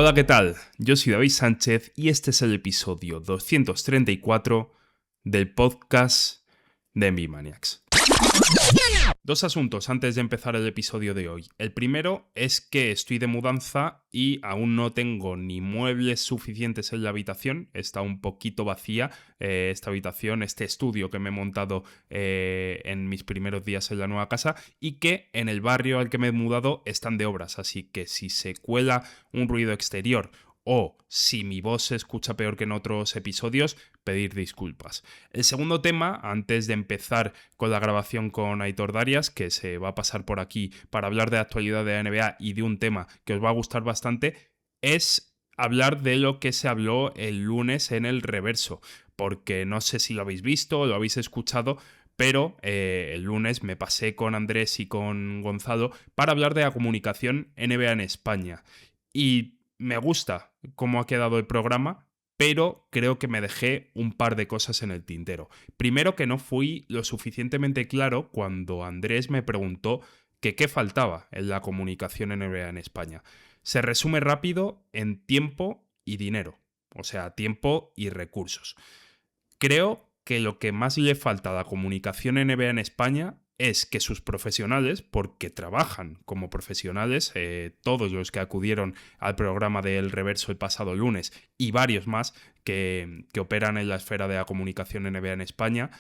Hola, ¿qué tal? Yo soy David Sánchez y este es el episodio 234 del podcast de NBA Maniacs. Dos asuntos antes de empezar el episodio de hoy. El primero es que estoy de mudanza y aún no tengo ni muebles suficientes en la habitación. Está un poquito vacía esta habitación, este estudio que me he montado en mis primeros días en la nueva casa, y que en el barrio al que me he mudado están de obras. Así que si se cuela un ruido exterior o si mi voz se escucha peor que en otros episodios, pedir disculpas. El segundo tema, antes de empezar con la grabación con Aitor Darias, que se va a pasar por aquí para hablar de la actualidad de la NBA y de un tema que os va a gustar bastante, es hablar de lo que se habló el lunes en el Reverso, porque no sé si lo habéis visto o lo habéis escuchado, pero el lunes me pasé con Andrés y con Gonzalo para hablar de la comunicación NBA en España. Y me gusta cómo ha quedado el programa, pero creo que me dejé un par de cosas en el tintero. Primero, que no fui lo suficientemente claro cuando Andrés me preguntó que qué faltaba en la comunicación NBA en España. Se resume rápido en tiempo y dinero, o sea, tiempo y recursos. Creo que lo que más le falta a la comunicación NBA en España es que sus profesionales, porque trabajan como profesionales, todos los que acudieron al programa del Reverso el pasado lunes y varios más que operan en la esfera de la comunicación NBA en España,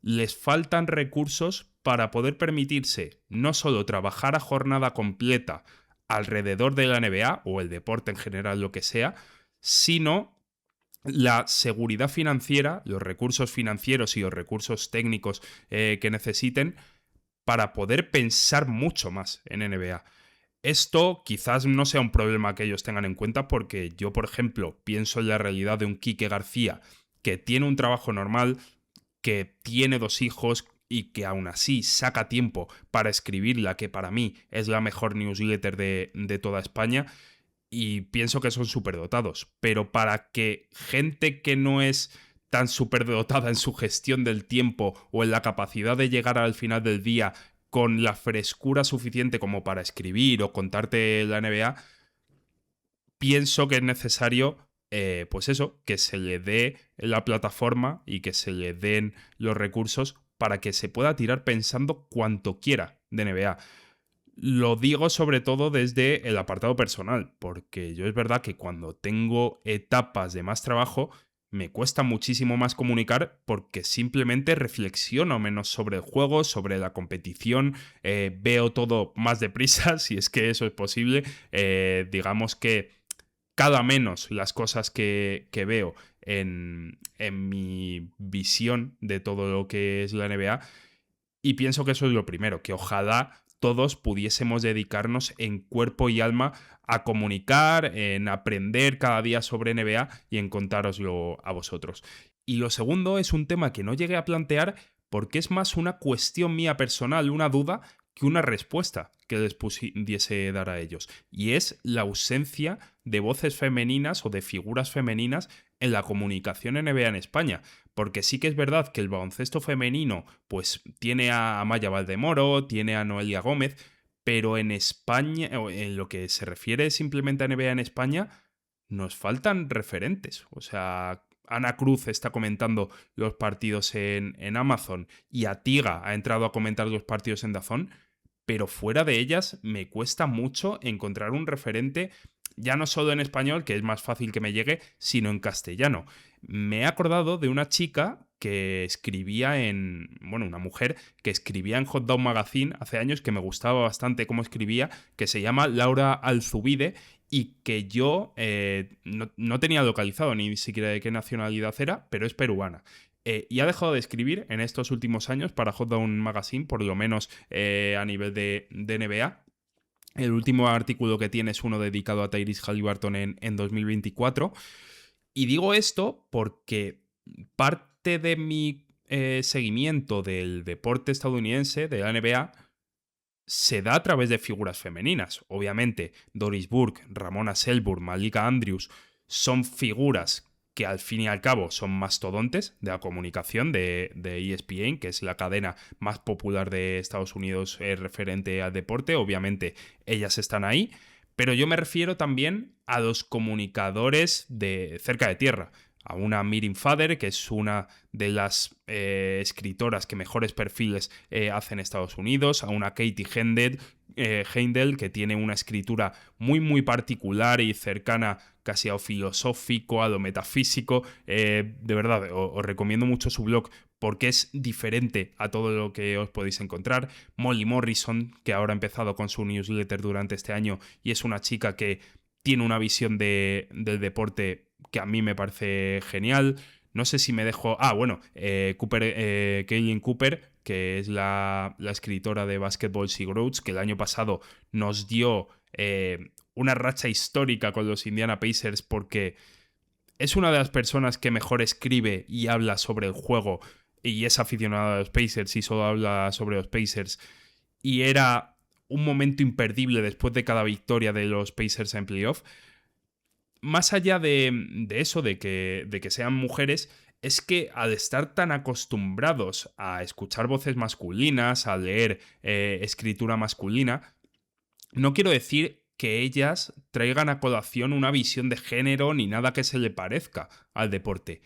les faltan recursos para poder permitirse no solo trabajar a jornada completa alrededor de la NBA o el deporte en general, lo que sea, sino la seguridad financiera, los recursos financieros y los recursos técnicos que necesiten para poder pensar mucho más en NBA. Esto quizás no sea un problema que ellos tengan en cuenta, porque yo, por ejemplo, pienso en la realidad de un Quique García que tiene un trabajo normal, que tiene 2 hijos y que aún así saca tiempo para escribir la que para mí es la mejor newsletter de toda España, y pienso que son superdotados. Pero para que gente que no es tan superdotada en su gestión del tiempo o en la capacidad de llegar al final del día con la frescura suficiente como para escribir o contarte la NBA, pienso que es necesario, pues eso, que se le dé la plataforma y que se le den los recursos para que se pueda tirar pensando cuanto quiera de NBA. Lo digo sobre todo desde el apartado personal, porque yo es verdad que cuando tengo etapas de más trabajo me cuesta muchísimo más comunicar, porque simplemente reflexiono menos sobre el juego, sobre la competición, veo todo más deprisa, si es que eso es posible. Digamos que cada menos las cosas que veo en mi visión de todo lo que es la NBA. Y pienso que eso es lo primero, que ojalá todos pudiésemos dedicarnos en cuerpo y alma a comunicar, en aprender cada día sobre NBA y en contároslo a vosotros. Y lo segundo es un tema que no llegué a plantear porque es más una cuestión mía personal, una duda, que una respuesta que les pudiese dar a ellos. Y es la ausencia de voces femeninas o de figuras femeninas en la comunicación NBA en España. Porque sí que es verdad que el baloncesto femenino pues tiene a Amaya Valdemoro, tiene a Noelia Gómez, pero en España, en lo que se refiere simplemente a NBA en España, nos faltan referentes. O sea, Ana Cruz está comentando los partidos en Amazon y Atiga ha entrado a comentar los partidos en DAZN, pero fuera de ellas me cuesta mucho encontrar un referente, ya no solo en español, que es más fácil que me llegue, sino en castellano. Me he acordado de una chica que escribía una mujer que escribía en Hot Dog Magazine hace años, que me gustaba bastante cómo escribía, que se llama Laura Alzubide, y que yo no tenía localizado ni siquiera de qué nacionalidad era, pero es peruana. Y ha dejado de escribir en estos últimos años para Hot Down Magazine, por lo menos a nivel de NBA. El último artículo que tiene es uno dedicado a Tyrese Haliburton en 2024. Y digo esto porque parte de mi seguimiento del deporte estadounidense, de la NBA, se da a través de figuras femeninas. Obviamente, Doris Burke, Ramona Shelburne, Malika Andrews son figuras que al fin y al cabo son mastodontes de la comunicación de ESPN, que es la cadena más popular de Estados Unidos referente al deporte. Obviamente ellas están ahí, Pero yo me refiero también a los comunicadores de cerca de tierra. A una Mirin Fader, que es una de las escritoras que mejores perfiles hace en Estados Unidos, a una Katie Heindel, que tiene una escritura muy muy particular y cercana casi a lo filosófico, a lo metafísico. De verdad, os recomiendo mucho su blog porque es diferente a todo lo que os podéis encontrar. Molly Morrison, que ahora ha empezado con su newsletter durante este año y es una chica que tiene una visión del deporte que a mí me parece genial. No sé si me dejo... Kaylin Cooper, que es la escritora de Basketball Sea Growth, que el año pasado nos dio una racha histórica con los Indiana Pacers porque es una de las personas que mejor escribe y habla sobre el juego y es aficionada a los Pacers y solo habla sobre los Pacers. Y era un momento imperdible después de cada victoria de los Pacers en playoff. Más allá de eso, de que sean mujeres, es que al estar tan acostumbrados a escuchar voces masculinas, a leer escritura masculina, no quiero decir que ellas traigan a colación una visión de género ni nada que se le parezca al deporte,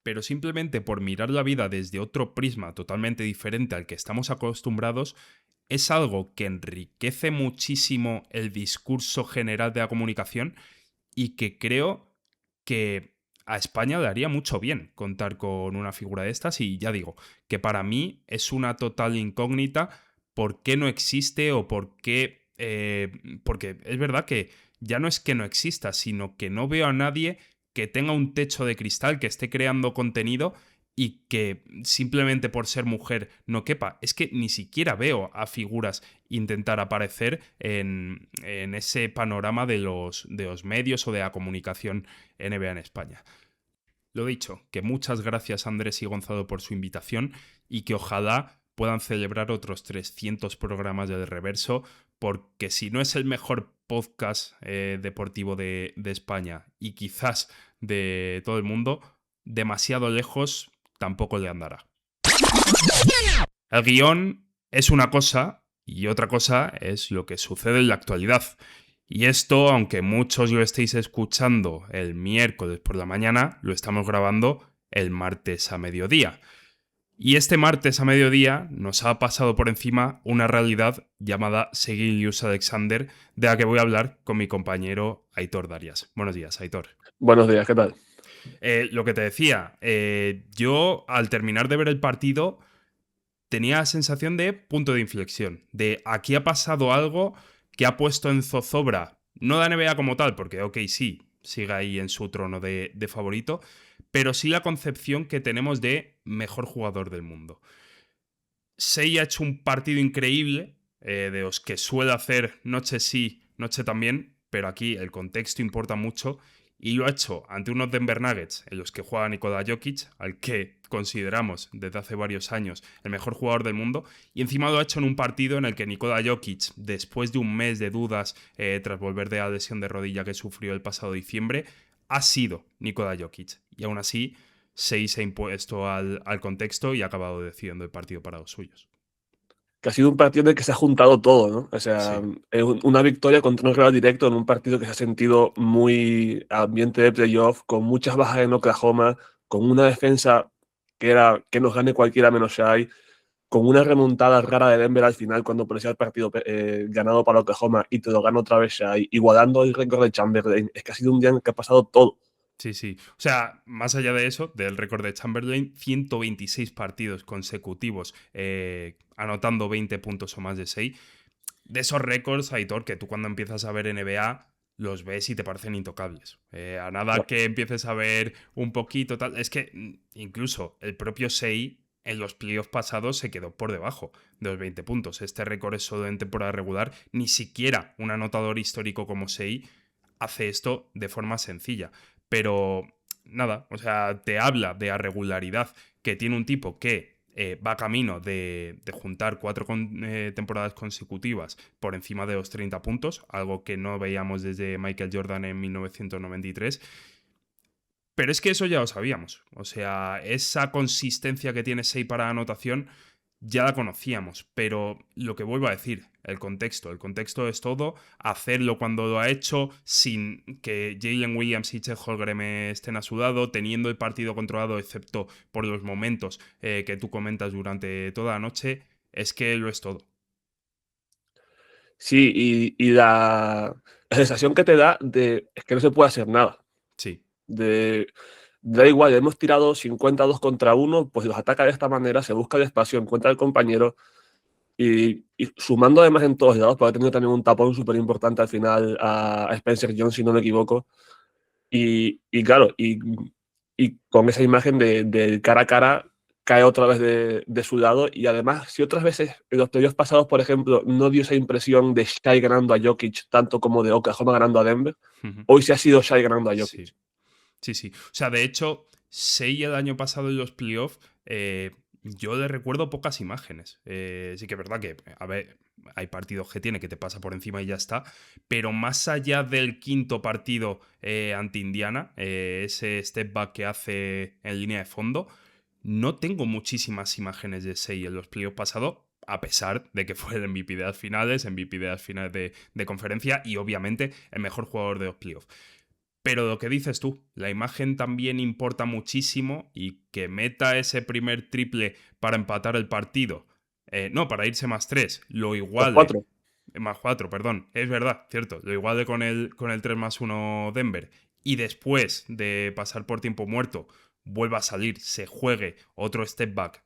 pero simplemente por mirar la vida desde otro prisma totalmente diferente al que estamos acostumbrados, es algo que enriquece muchísimo el discurso general de la comunicación y que creo que a España le haría mucho bien contar con una figura de estas y ya digo, que para mí es una total incógnita por qué no existe o por qué... porque es verdad que ya no es que no exista, sino que no veo a nadie que tenga un techo de cristal, que esté creando contenido y que simplemente por ser mujer no quepa. Es que ni siquiera veo a figuras intentar aparecer en ese panorama de los medios o de la comunicación NBA en España. Lo dicho, que muchas gracias Andrés y Gonzalo por su invitación y que ojalá puedan celebrar otros 300 programas del Reverso, porque si no es el mejor podcast deportivo de España y quizás de todo el mundo, demasiado lejos tampoco le andará. El guión es una cosa y otra cosa es lo que sucede en la actualidad. Y esto, aunque muchos lo estéis escuchando el miércoles por la mañana, lo estamos grabando el martes a mediodía. Y este martes a mediodía nos ha pasado por encima una realidad llamada Shai Gilgeous-Alexander, de la que voy a hablar con mi compañero Aitor Darias. Buenos días, Aitor. Buenos días, ¿qué tal? Lo que te decía, yo al terminar de ver el partido tenía la sensación de punto de inflexión, de aquí ha pasado algo que ha puesto en zozobra, no la NBA como tal, porque ok, sí, sigue ahí en su trono de favorito, pero sí la concepción que tenemos de mejor jugador del mundo. Shai ha hecho un partido increíble, de los que suele hacer noche sí, noche también, pero aquí el contexto importa mucho y lo ha hecho ante unos Denver Nuggets en los que juega Nikola Jokic, al que consideramos desde hace varios años el mejor jugador del mundo, y encima lo ha hecho en un partido en el que Nikola Jokic, después de un mes de dudas tras volver de la lesión de rodilla que sufrió el pasado diciembre, ha sido Nikola Jokic, y aún así Shai se ha impuesto al contexto y ha acabado decidiendo el partido para los suyos. Que ha sido un partido en el que se ha juntado todo, ¿no? O sea, Sí. es una victoria contra un rival directo en un partido que se ha sentido muy ambiente de playoff, con muchas bajas en Oklahoma, con una defensa que era que nos gane cualquiera menos Shai, con una remontada rara de Denver al final cuando parecía el partido ganado para Oklahoma y te lo gana otra vez Shai, igualando el récord de Chamberlain. Es que ha sido un día en el que ha pasado todo. Sí, sí. O sea, más allá de eso, del récord de Chamberlain, 126 partidos consecutivos anotando 20 puntos o más de 6. De esos récords, Aitor, que tú cuando empiezas a ver NBA los ves y te parecen intocables. A nada que empieces a ver un poquito tal... Es que incluso el propio Shai en los playoffs pasados se quedó por debajo de los 20 puntos. Este récord es solo en temporada regular. Ni siquiera un anotador histórico como Shai hace esto de forma sencilla. Pero nada, o sea, te habla de la regularidad que tiene un tipo que va camino de juntar 4 temporadas consecutivas por encima de los 30 puntos, algo que no veíamos desde Michael Jordan en 1993. Pero es que eso ya lo sabíamos. O sea, esa consistencia que tiene Shai para anotación ya la conocíamos, pero lo que vuelvo a decir, el contexto es todo, hacerlo cuando lo ha hecho, sin que Jalen Williams y Chet Holmgren estén a su lado, teniendo el partido controlado, excepto por los momentos que tú comentas durante toda la noche, es que lo es todo. Sí, y la sensación que te da es que no se puede hacer nada. Sí. Da igual, hemos tirado 52 contra uno, pues los ataca de esta manera, se busca el espacio, encuentra al compañero y sumando además en todos lados, porque ha tenido también un tapón súper importante al final a Spencer Jones, si no me equivoco. Y claro, y con esa imagen del cara a cara cae otra vez de su lado. Y además, si otras veces en los playoffs pasados, por ejemplo, no dio esa impresión de Shai ganando a Jokic tanto como de Oklahoma ganando a Denver, hoy sí ha sido Shai ganando a Jokic. Sí. O sea, de hecho, Shai el año pasado en los playoffs, yo le recuerdo pocas imágenes. Sí que es verdad que, a ver, hay partidos que tiene que te pasa por encima y ya está. Pero más allá del quinto partido ante Indiana, ese step back que hace en línea de fondo, no tengo muchísimas imágenes de Shai en los playoffs pasados, a pesar de que fue el MVP de las finales, MVP de las finales de conferencia y obviamente el mejor jugador de los playoffs. Pero lo que dices tú, la imagen también importa muchísimo y que meta ese primer triple para empatar el partido, no, para irse +3, lo Los iguale, cuatro. +4, perdón, es verdad, cierto, lo iguale con el 3+1 Denver y después de pasar por tiempo muerto, vuelva a salir, se juegue otro step back,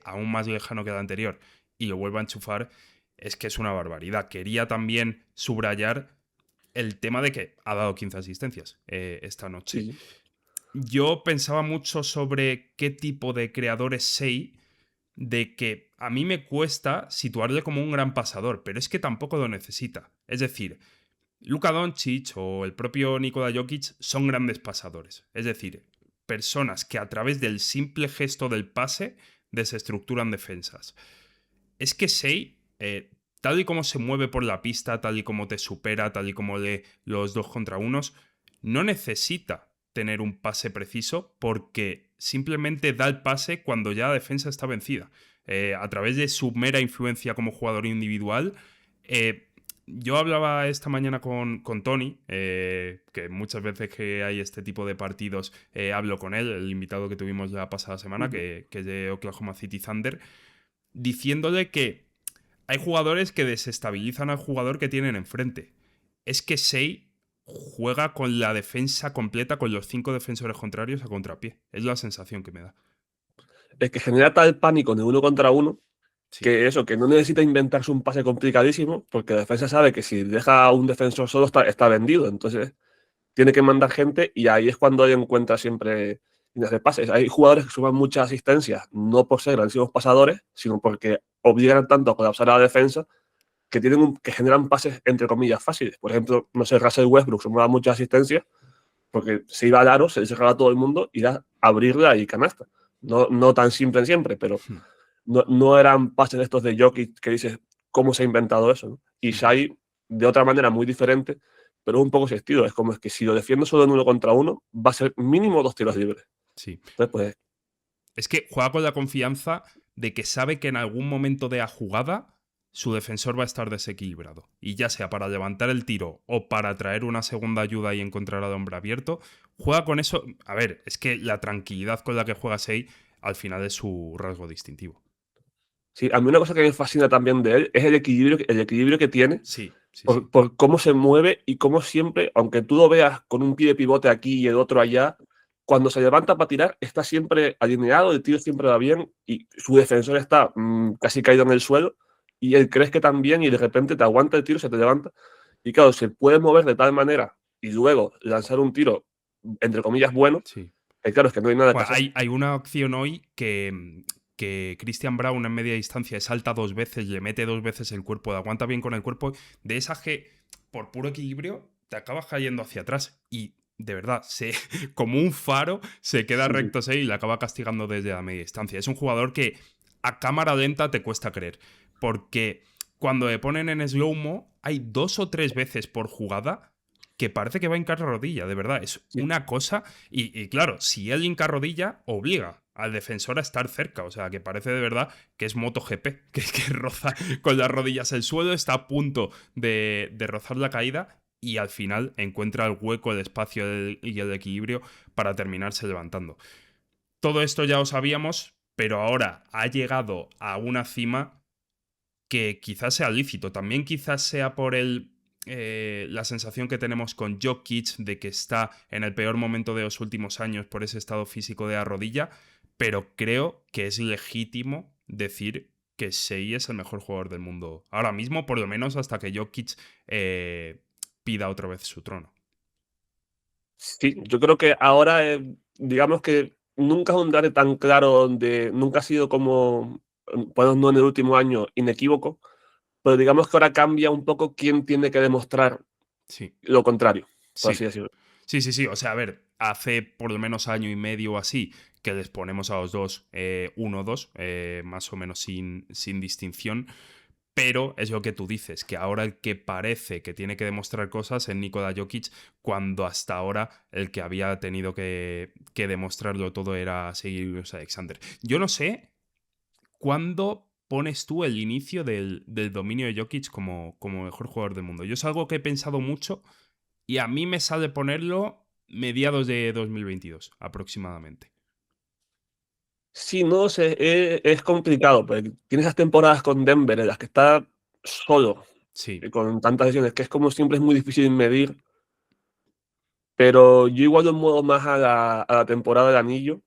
aún más lejano que el anterior, y lo vuelva a enchufar, es que es una barbaridad. Quería también subrayar el tema de que ha dado 15 asistencias esta noche. Sí. Yo pensaba mucho sobre qué tipo de creador es Shai, de que a mí me cuesta situarle como un gran pasador, pero es que tampoco lo necesita. Es decir, Luka Doncic o el propio Nikola Jokic son grandes pasadores. Es decir, personas que a través del simple gesto del pase desestructuran defensas. Es que Shai, tal y como se mueve por la pista, tal y como te supera, tal y como lee los 2 contra 1, no necesita tener un pase preciso porque simplemente da el pase cuando ya la defensa está vencida. A través de su mera influencia como jugador individual. Yo hablaba esta mañana con Tony, que muchas veces que hay este tipo de partidos hablo con él, el invitado que tuvimos la pasada semana, que es de Oklahoma City Thunder, diciéndole que hay jugadores que desestabilizan al jugador que tienen enfrente. Es que Shai juega con la defensa completa, con los 5 defensores contrarios a contrapié. Es la sensación que me da. Es que genera tal pánico en el uno contra uno Sí. que no necesita inventarse un pase complicadísimo, porque la defensa sabe que si deja a un defensor solo está vendido. Entonces tiene que mandar gente y ahí es cuando él encuentra siempre líneas de pases. Hay jugadores que suman muchas asistencias, no por ser grandísimos pasadores, sino porque obligan tanto a colapsar a la defensa que generan pases entre comillas fáciles. Por ejemplo, no sé, Russell Westbrook sumaba muchas asistencias porque se iba al aro, se le cerraba a todo el mundo y era abrirla y canasta. No tan simple siempre, pero no eran pases de estos de Jokic que dices, ¿cómo se ha inventado eso? ¿No? Y Shai, de otra manera muy diferente, pero un poco ese estilo. Es como es que si lo defiendo solo en uno contra uno, va a ser mínimo 2 tiros libres. Sí. Entonces, pues, Es que juega con la confianza de que sabe que en algún momento de la jugada su defensor va a estar desequilibrado. Y ya sea para levantar el tiro o para traer una segunda ayuda y encontrar al hombre abierto, juega con eso. A ver, es que la tranquilidad con la que juega Shai al final es su rasgo distintivo. sí, a mí una cosa que me fascina también de él es el equilibrio que tiene Sí. por cómo se mueve y cómo siempre, aunque tú lo veas con un pie de pivote aquí y el otro allá, cuando se levanta para tirar está siempre alineado, el tiro siempre va bien y su defensor está casi caído en el suelo y él crees que también y de repente te aguanta el tiro, se te levanta y claro, se puede mover de tal manera y luego lanzar un tiro entre comillas bueno, Sí. claro, es que no hay nada que Bueno, hacer. hay una opción hoy que Christian Brown en media distancia salta 2 veces, le mete 2 veces el cuerpo, le aguanta bien con el cuerpo, de esas que por puro equilibrio te acabas cayendo hacia atrás y de verdad, como un faro se queda Sí, sí. recto y le acaba castigando desde la media distancia. Es un jugador que a cámara lenta te cuesta creer, porque cuando le ponen en slow-mo hay 2 o 3 veces por jugada que parece que va a hincar rodilla, de verdad. Es Sí. una cosa. Y claro, si él hinca rodilla, obliga al defensor a estar cerca. O sea, que parece de verdad que es MotoGP, que roza con las rodillas el suelo, está a punto de rozar la caída y al final encuentra el hueco, el espacio y el equilibrio para terminarse levantando. Todo esto ya lo sabíamos, pero ahora ha llegado a una cima que quizás sea lícito. También quizás sea por la sensación que tenemos con Jokic de que está en el peor momento de los últimos años por ese estado físico de la rodilla, pero creo que es legítimo decir que Shai es el mejor jugador del mundo ahora mismo, por lo menos hasta que Jokic pida otra vez su trono. Sí, yo creo que ahora, digamos que nunca es un debate tan claro donde nunca ha sido como, bueno, no en el último año, inequívoco, pero digamos que ahora cambia un poco quién tiene que demostrar Sí, lo contrario, por así sí. decirlo. Sí. O sea, a ver, hace por lo menos año y medio o así que les ponemos a los dos 1-2, más o menos sin distinción. Pero es lo que tú dices, que ahora el que parece que tiene que demostrar cosas es Nikola Jokic, cuando hasta ahora el que había tenido que demostrarlo todo era Gilgeous Alexander. Yo no sé cuándo pones tú el inicio del dominio de Jokic como mejor jugador del mundo. Yo es algo que he pensado mucho y a mí me sale ponerlo mediados de 2022 aproximadamente. Sí, no sé, es complicado, porque tienes esas temporadas con Denver en las que está solo, Sí. con tantas lesiones, que es como siempre es muy difícil medir, pero yo igual lo muevo más a la temporada del anillo.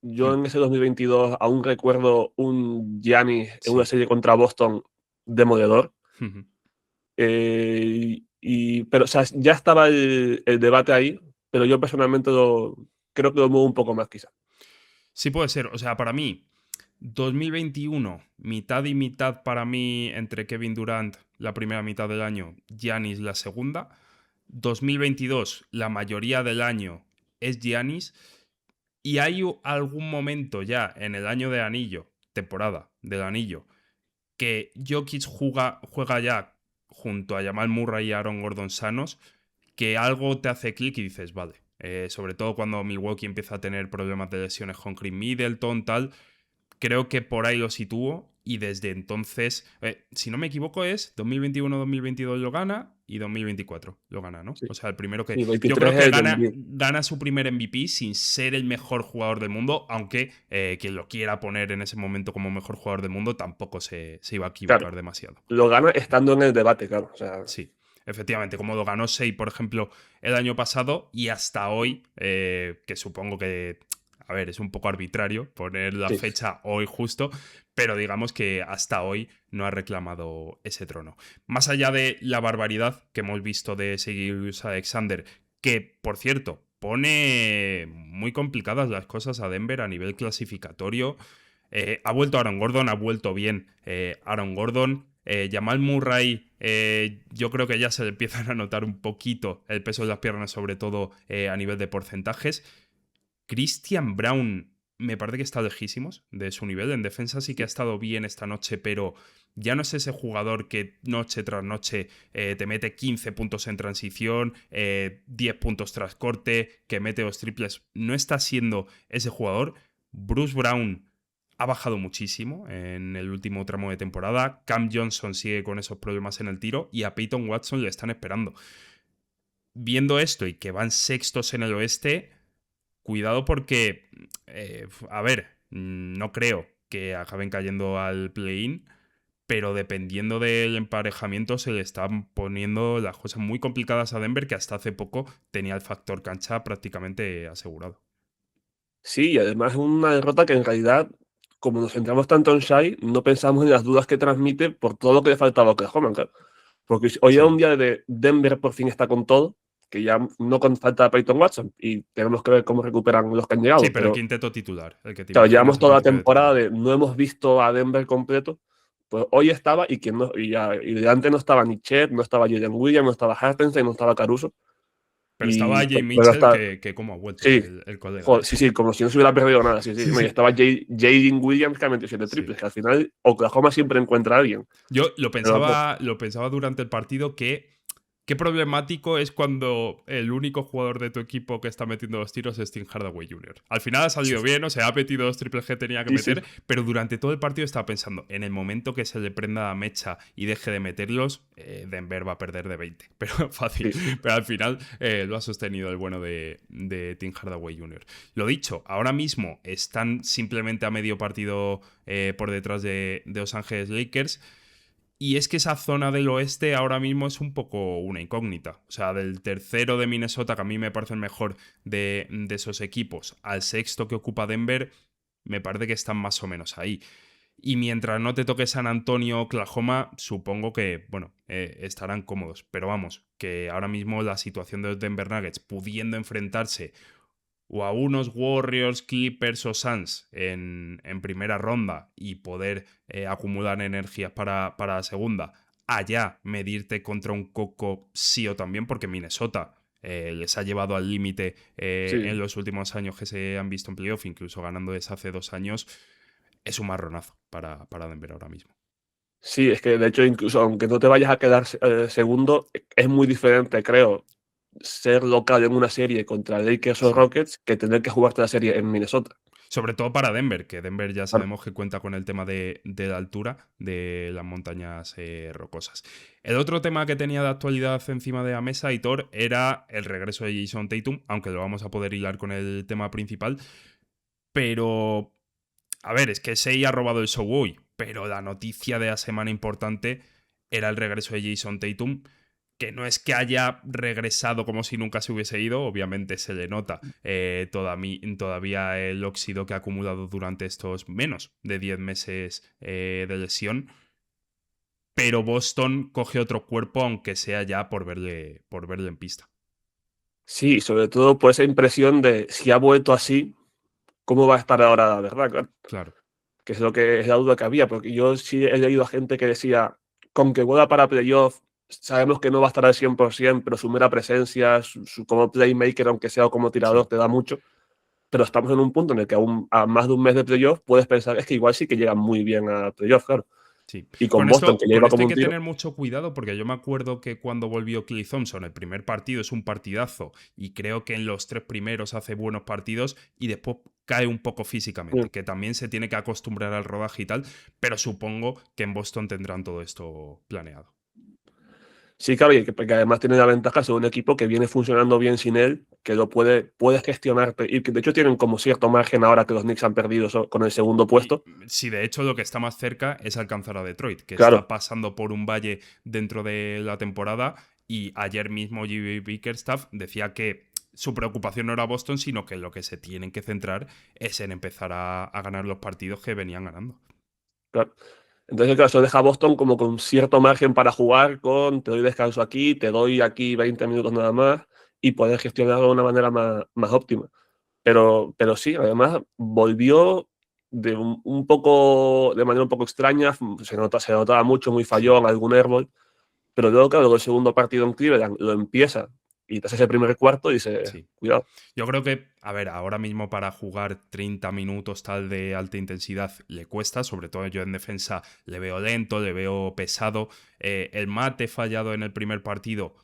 Yo Hmm. en ese 2022 aún recuerdo un Giannis en una Sí. serie contra Boston demoledor. Pero, o sea, ya estaba el debate ahí, pero yo personalmente creo que lo muevo un poco más, quizá. Sí puede ser. O sea, para mí, 2021, mitad y mitad para mí entre Kevin Durant la primera mitad del año, Giannis la segunda. 2022, la mayoría del año es Giannis. Y hay algún momento ya en el año de anillo, temporada del anillo, que Jokic juega ya junto a Jamal Murray y Aaron Gordon sanos, que algo te hace clic y dices, vale. Sobre todo cuando Milwaukee empieza a tener problemas de lesiones con Chris Middleton, tal. Creo que por ahí lo sitúo y desde entonces, si no me equivoco, es 2021-2022 lo gana y 2024 lo gana, ¿no? Sí, O sea, el primero que... sí, Yo 23 creo es que el de gana, Embiid. gana su primer MVP sin ser el mejor jugador del mundo, aunque quien lo quiera poner en ese momento como mejor jugador del mundo tampoco se iba a Claro, equivocar demasiado. lo gana estando en el debate, claro. O sea, Sí, efectivamente, como lo ganó Sei, por ejemplo, el año pasado y hasta hoy, que supongo que, a ver, es un poco arbitrario poner la sí. fecha hoy justo, pero digamos que hasta hoy no ha reclamado ese trono. Más allá de la barbaridad que hemos visto de Gilgeous Alexander, que, por cierto, pone muy complicadas las cosas a Denver a nivel clasificatorio. Ha vuelto Aaron Gordon, ha vuelto bien Aaron Gordon. Jamal Murray, yo creo que ya se le empiezan a notar un poquito el peso de las piernas, sobre todo a nivel de porcentajes. Christian Brown me parece que está lejísimos de su nivel. En defensa sí que ha estado bien esta noche, pero ya no es ese jugador que noche tras noche te mete 15 puntos en transición, 10 puntos tras corte, que mete los triples. No está siendo ese jugador. Bruce Brown ha bajado muchísimo en el último tramo de temporada. Cam Johnson sigue con esos problemas en el tiro y a Peyton Watson le están esperando. Viendo esto y que van sextos en el oeste, cuidado porque, a ver, no creo que acaben cayendo al play-in, pero dependiendo del emparejamiento se le están poniendo las cosas muy complicadas a Denver, que hasta hace poco tenía el factor cancha prácticamente asegurado. Sí, y además es una derrota que en realidad, como nos centramos tanto en Shai, no pensamos en las dudas que transmite por todo lo que le faltaba a Oklahoma, claro. Porque hoy era un Sí. día de Denver por fin está con todo, que ya no con falta de Peyton Watson, y tenemos que ver cómo recuperan los que han Sí, llegado, pero el pero quinteto titular, el que te claro, imaginas llevamos al toda la principio de temporada temporada. de no hemos visto a Denver completo, pues hoy estaba y, quien no, y de antes no estaba ni Chet, no estaba Jalen Williams, no estaba Hartenstein, no estaba Caruso, Pero estaba Jay pero Mitchell, hasta, que como ha vuelto sí, el colega joder, sí, ese. sí, como si no se hubiera perdido nada, sí, sí, Sí, no, y sí. estaba Jalen Williams que ha metido 7 Sí. triples, que al final Oklahoma siempre encuentra a alguien, Yo pero no, lo pensaba durante el partido que Qué problemático es cuando el único jugador de tu equipo que está metiendo los tiros es Tim Hardaway Jr. Al final ha salido bien, o sea, ha metido dos triples que tenía que Sí, sí. meter, pero durante todo el partido estaba pensando, en el momento que se le prenda la mecha y deje de meterlos, Denver va a perder de 20. Pero fácil. Sí. Pero al final lo ha sostenido el bueno de Tim Hardaway Jr. Lo dicho, ahora mismo están simplemente a medio partido por detrás de Los Ángeles Lakers. Y es que esa zona del oeste ahora mismo es un poco una incógnita. O sea, del tercero de Minnesota, que a mí me parece el mejor de esos equipos, al sexto que ocupa Denver, me parece que están más o menos ahí. Y mientras no te toque San Antonio, Oklahoma, supongo que, bueno, estarán cómodos. Pero vamos, que ahora mismo la situación de los Denver Nuggets pudiendo enfrentarse o a unos Warriors, Clippers o Suns en primera ronda y poder acumular energías para la segunda, allá medirte contra un Coco sí o también, porque Minnesota les ha llevado al límite en Sí. los últimos años que se han visto en playoff, incluso ganando desde hace 2 años, es un marronazo para Denver ahora mismo. Sí, es que de hecho, incluso aunque no te vayas a quedar segundo, es muy diferente, creo, ser local en una serie contra Lakers o Sí. Rockets que tener que jugarte la serie en Minnesota. Sobre todo para Denver, que Denver ya Claro. sabemos que cuenta con el tema de la altura de las montañas rocosas. El otro tema que tenía de actualidad encima de la mesa, Hitor, era el regreso de Jason Tatum, aunque lo vamos a poder hilar con el tema principal. Pero, a ver, es que Sei ha robado el show hoy, pero la noticia de la semana importante era el regreso de Jason Tatum, que no es que haya regresado como si nunca se hubiese ido, obviamente se le nota todavía el óxido que ha acumulado durante estos menos de 10 meses de lesión, pero Boston coge otro cuerpo, aunque sea ya por verle en pista. Sí, sobre todo por esa impresión de si ha vuelto así, ¿cómo va a estar ahora, verdad? Claro, Claro. que es lo que es la duda que había, porque yo sí he leído a gente que decía, con que vuelva para playoff, sabemos que no va a estar al 100%, pero su mera presencia, como playmaker, aunque sea o como tirador, Sí. te da mucho. Pero estamos en un punto en el que aún a más de un mes de playoff puedes pensar, es que igual sí que llega muy bien a playoff, claro. Sí. Y con Con Boston, esto, que ya con iba esto como hay un que tiro. tener mucho cuidado porque yo me acuerdo que cuando volvió Clay Thompson, el primer partido es un partidazo y creo que en los 3 primeros hace buenos partidos y después cae un poco físicamente, que también se tiene que acostumbrar al rodaje y tal, pero supongo que en Boston tendrán todo esto planeado. Sí, claro, y que además tiene la ventaja de ser un equipo que viene funcionando bien sin él, que lo puedes gestionarte, y que de hecho tienen como cierto margen ahora que los Knicks han perdido con el segundo Y puesto. si de hecho lo que está más cerca es alcanzar a Detroit, que está Claro, pasando por un valle dentro de la temporada y ayer mismo Jimmy Bickerstaff decía que su preocupación no era Boston, sino que lo que se tienen que centrar es en empezar a ganar los partidos que venían ganando. claro. Entonces, claro, eso deja a Boston como con cierto margen para jugar con te doy descanso aquí, te doy aquí 20 minutos nada más y poder gestionarlo de una manera más óptima. Pero sí, además volvió un poco, de manera un poco extraña, se notaba mucho, muy Sí. fallón, algún airball, pero luego, claro, luego el segundo partido en Cleveland lo empieza y te hace ese primer cuarto y dice, Sí. cuidado. Yo creo que, a ver, ahora mismo para jugar 30 minutos tal de alta intensidad le cuesta, sobre todo yo en defensa le veo lento, le veo pesado. El mate fallado en el primer partido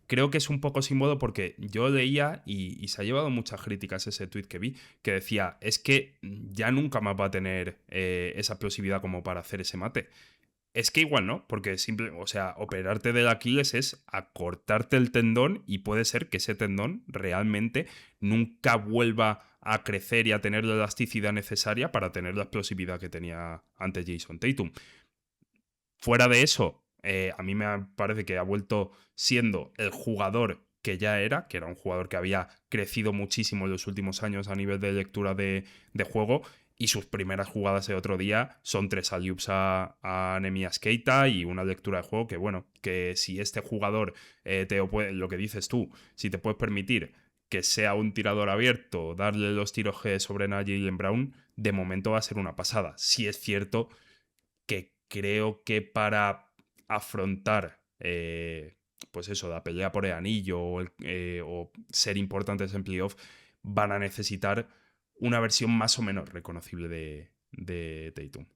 creo que es un poco símbolo porque yo leía y se ha llevado muchas críticas ese tweet que vi, que decía, es que ya nunca más va a tener esa explosividad como para hacer ese mate. Es que igual no, porque o sea, operarte del Aquiles es acortarte el tendón y puede ser que ese tendón realmente nunca vuelva a crecer y a tener la elasticidad necesaria para tener la explosividad que tenía antes Jason Tatum. Fuera de eso, a mí me parece que ha vuelto siendo el jugador que ya era, que era un jugador que había crecido muchísimo en los últimos años a nivel de lectura de juego, y sus primeras jugadas de otro día son 3 alley-oops a Nehemias Keita y una lectura de juego que, bueno, que si este jugador lo que dices tú, si te puedes permitir que sea un tirador abierto, darle los tiros G sobre Jaylen Brown, de momento va a ser una pasada. Si es cierto que creo que para afrontar, pues eso, la pelea por el anillo o ser importantes en playoff, van a necesitar una versión más o menos reconocible de Tatum.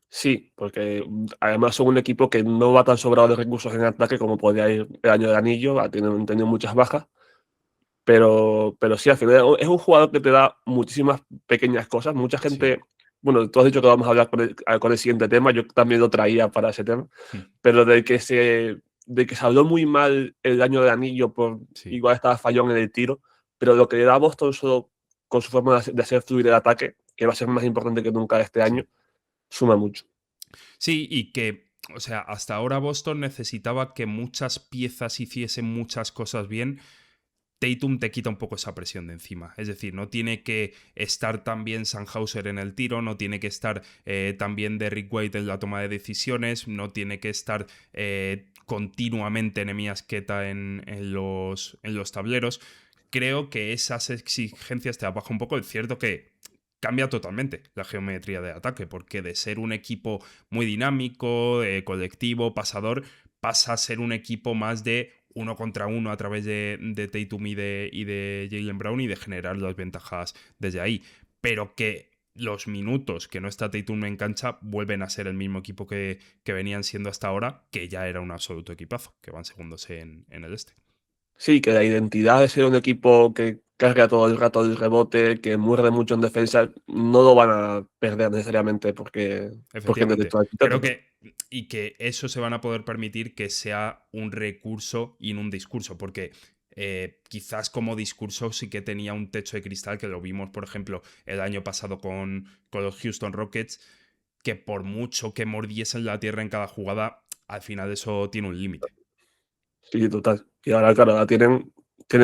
Sí, porque además son un equipo que no va tan sobrado de recursos en ataque como podía ir el año del anillo, han tenido muchas bajas, pero sí, al final es un jugador que te da muchísimas pequeñas cosas. Mucha Sí. gente, bueno, tú has dicho que vamos a hablar con el siguiente tema, yo también lo traía para ese tema, Mm. pero de que se habló muy mal el año del anillo por Sí. igual estaba fallón en el tiro, pero lo que le da a Boston solo con su forma de hacer fluir el ataque, que va a ser más importante que nunca este año, Sí. suma mucho. Sí, y que, o sea, hasta ahora Boston necesitaba que muchas piezas hiciesen muchas cosas bien. Tatum te quita un poco esa presión de encima. Es decir, no tiene que estar tan bien Sandhauser en el tiro, no tiene que estar tan bien Derrick White en la toma de decisiones, no tiene que estar continuamente Nehemias Queta en los tableros. Creo que esas exigencias te las baja un poco. Es cierto que cambia totalmente la geometría de ataque, porque de ser un equipo muy dinámico, colectivo, pasador, pasa a ser un equipo más de uno contra uno a través de Tatum y de Jaylen Brown y de generar las ventajas desde ahí. Pero que los minutos que no está Tatum en cancha vuelven a ser el mismo equipo que venían siendo hasta ahora, que ya era un absoluto equipazo, que van segundos en el este. Sí, que la identidad de ser un equipo que carga todo el rato el rebote, que muerde mucho en defensa, no lo van a perder necesariamente porque Efectivamente. necesito Creo arquitecto. que eso se van a poder permitir que sea un recurso y no un discurso, porque quizás como discurso sí que tenía un techo de cristal, que lo vimos, por ejemplo, el año pasado con los Houston Rockets, que por mucho que mordiesen la tierra en cada jugada, al final eso tiene un límite. Sí, total. Y ahora, claro, ahora tienen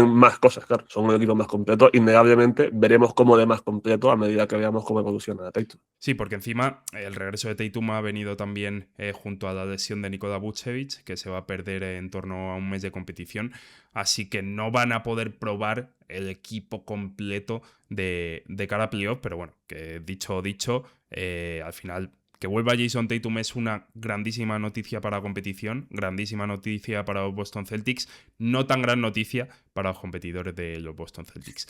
más cosas, claro. Son un equipo más completo. Innegablemente veremos cómo de más completo a medida que veamos cómo evoluciona Tatum. Sí, porque encima el regreso de Tatum ha venido también junto a la lesión de Nikola Vucevic, que se va a perder en torno a un mes de competición. Así que no van a poder probar el equipo completo de cara a playoff. Pero bueno, que dicho, al final que vuelva Jason Tatum es una grandísima noticia para la competición, grandísima noticia para los Boston Celtics, no tan gran noticia para los competidores de los Boston Celtics.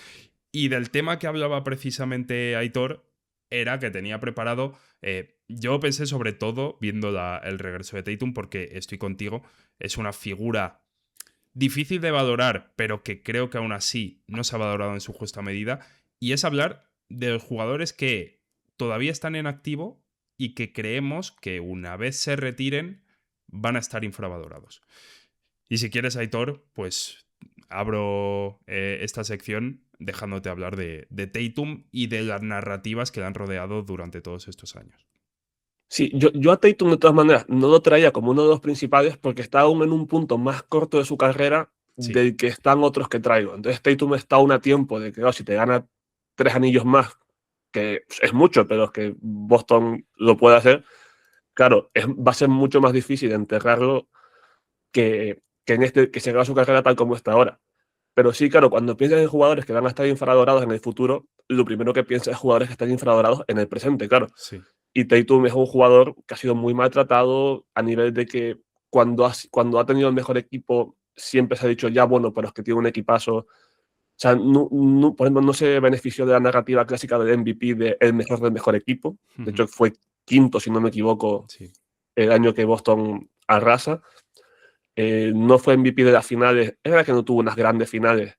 Y del tema que hablaba precisamente Aitor, era que tenía preparado. Yo pensé sobre todo viendo el regreso de Tatum, porque estoy contigo, es una figura difícil de valorar, pero que creo que aún así no se ha valorado en su justa medida. Y es hablar de los jugadores que todavía están en activo y que creemos que una vez se retiren van a estar infravalorados. Y si quieres, Aitor, pues abro esta sección dejándote hablar de Tatum y de las narrativas que le han rodeado durante todos estos años. Sí, yo a Tatum de todas maneras no lo traía como uno de los principales porque está aún en un punto más corto de su carrera Sí, del que están otros que traigo. Entonces Tatum está aún a tiempo de que si te gana 3 anillos más, que es mucho, pero es que Boston lo puede hacer, claro, va a ser mucho más difícil enterrarlo que se haga su carrera tal como está ahora. Pero sí, claro, cuando piensas en jugadores que van a estar infravalorados en el futuro, lo primero que piensas es jugadores que están infravalorados en el presente, claro. sí. Y Tatum es un jugador que ha sido muy maltratado a nivel de que cuando ha tenido el mejor equipo siempre se ha dicho ya, bueno, pero es que tiene un equipazo. O sea, por ejemplo, no se benefició de la narrativa clásica del MVP de el mejor del mejor equipo. De Ujú. hecho, fue quinto, si no me equivoco, Sí. el año que Boston arrasa. No fue MVP de las finales. Es verdad que no tuvo unas grandes finales,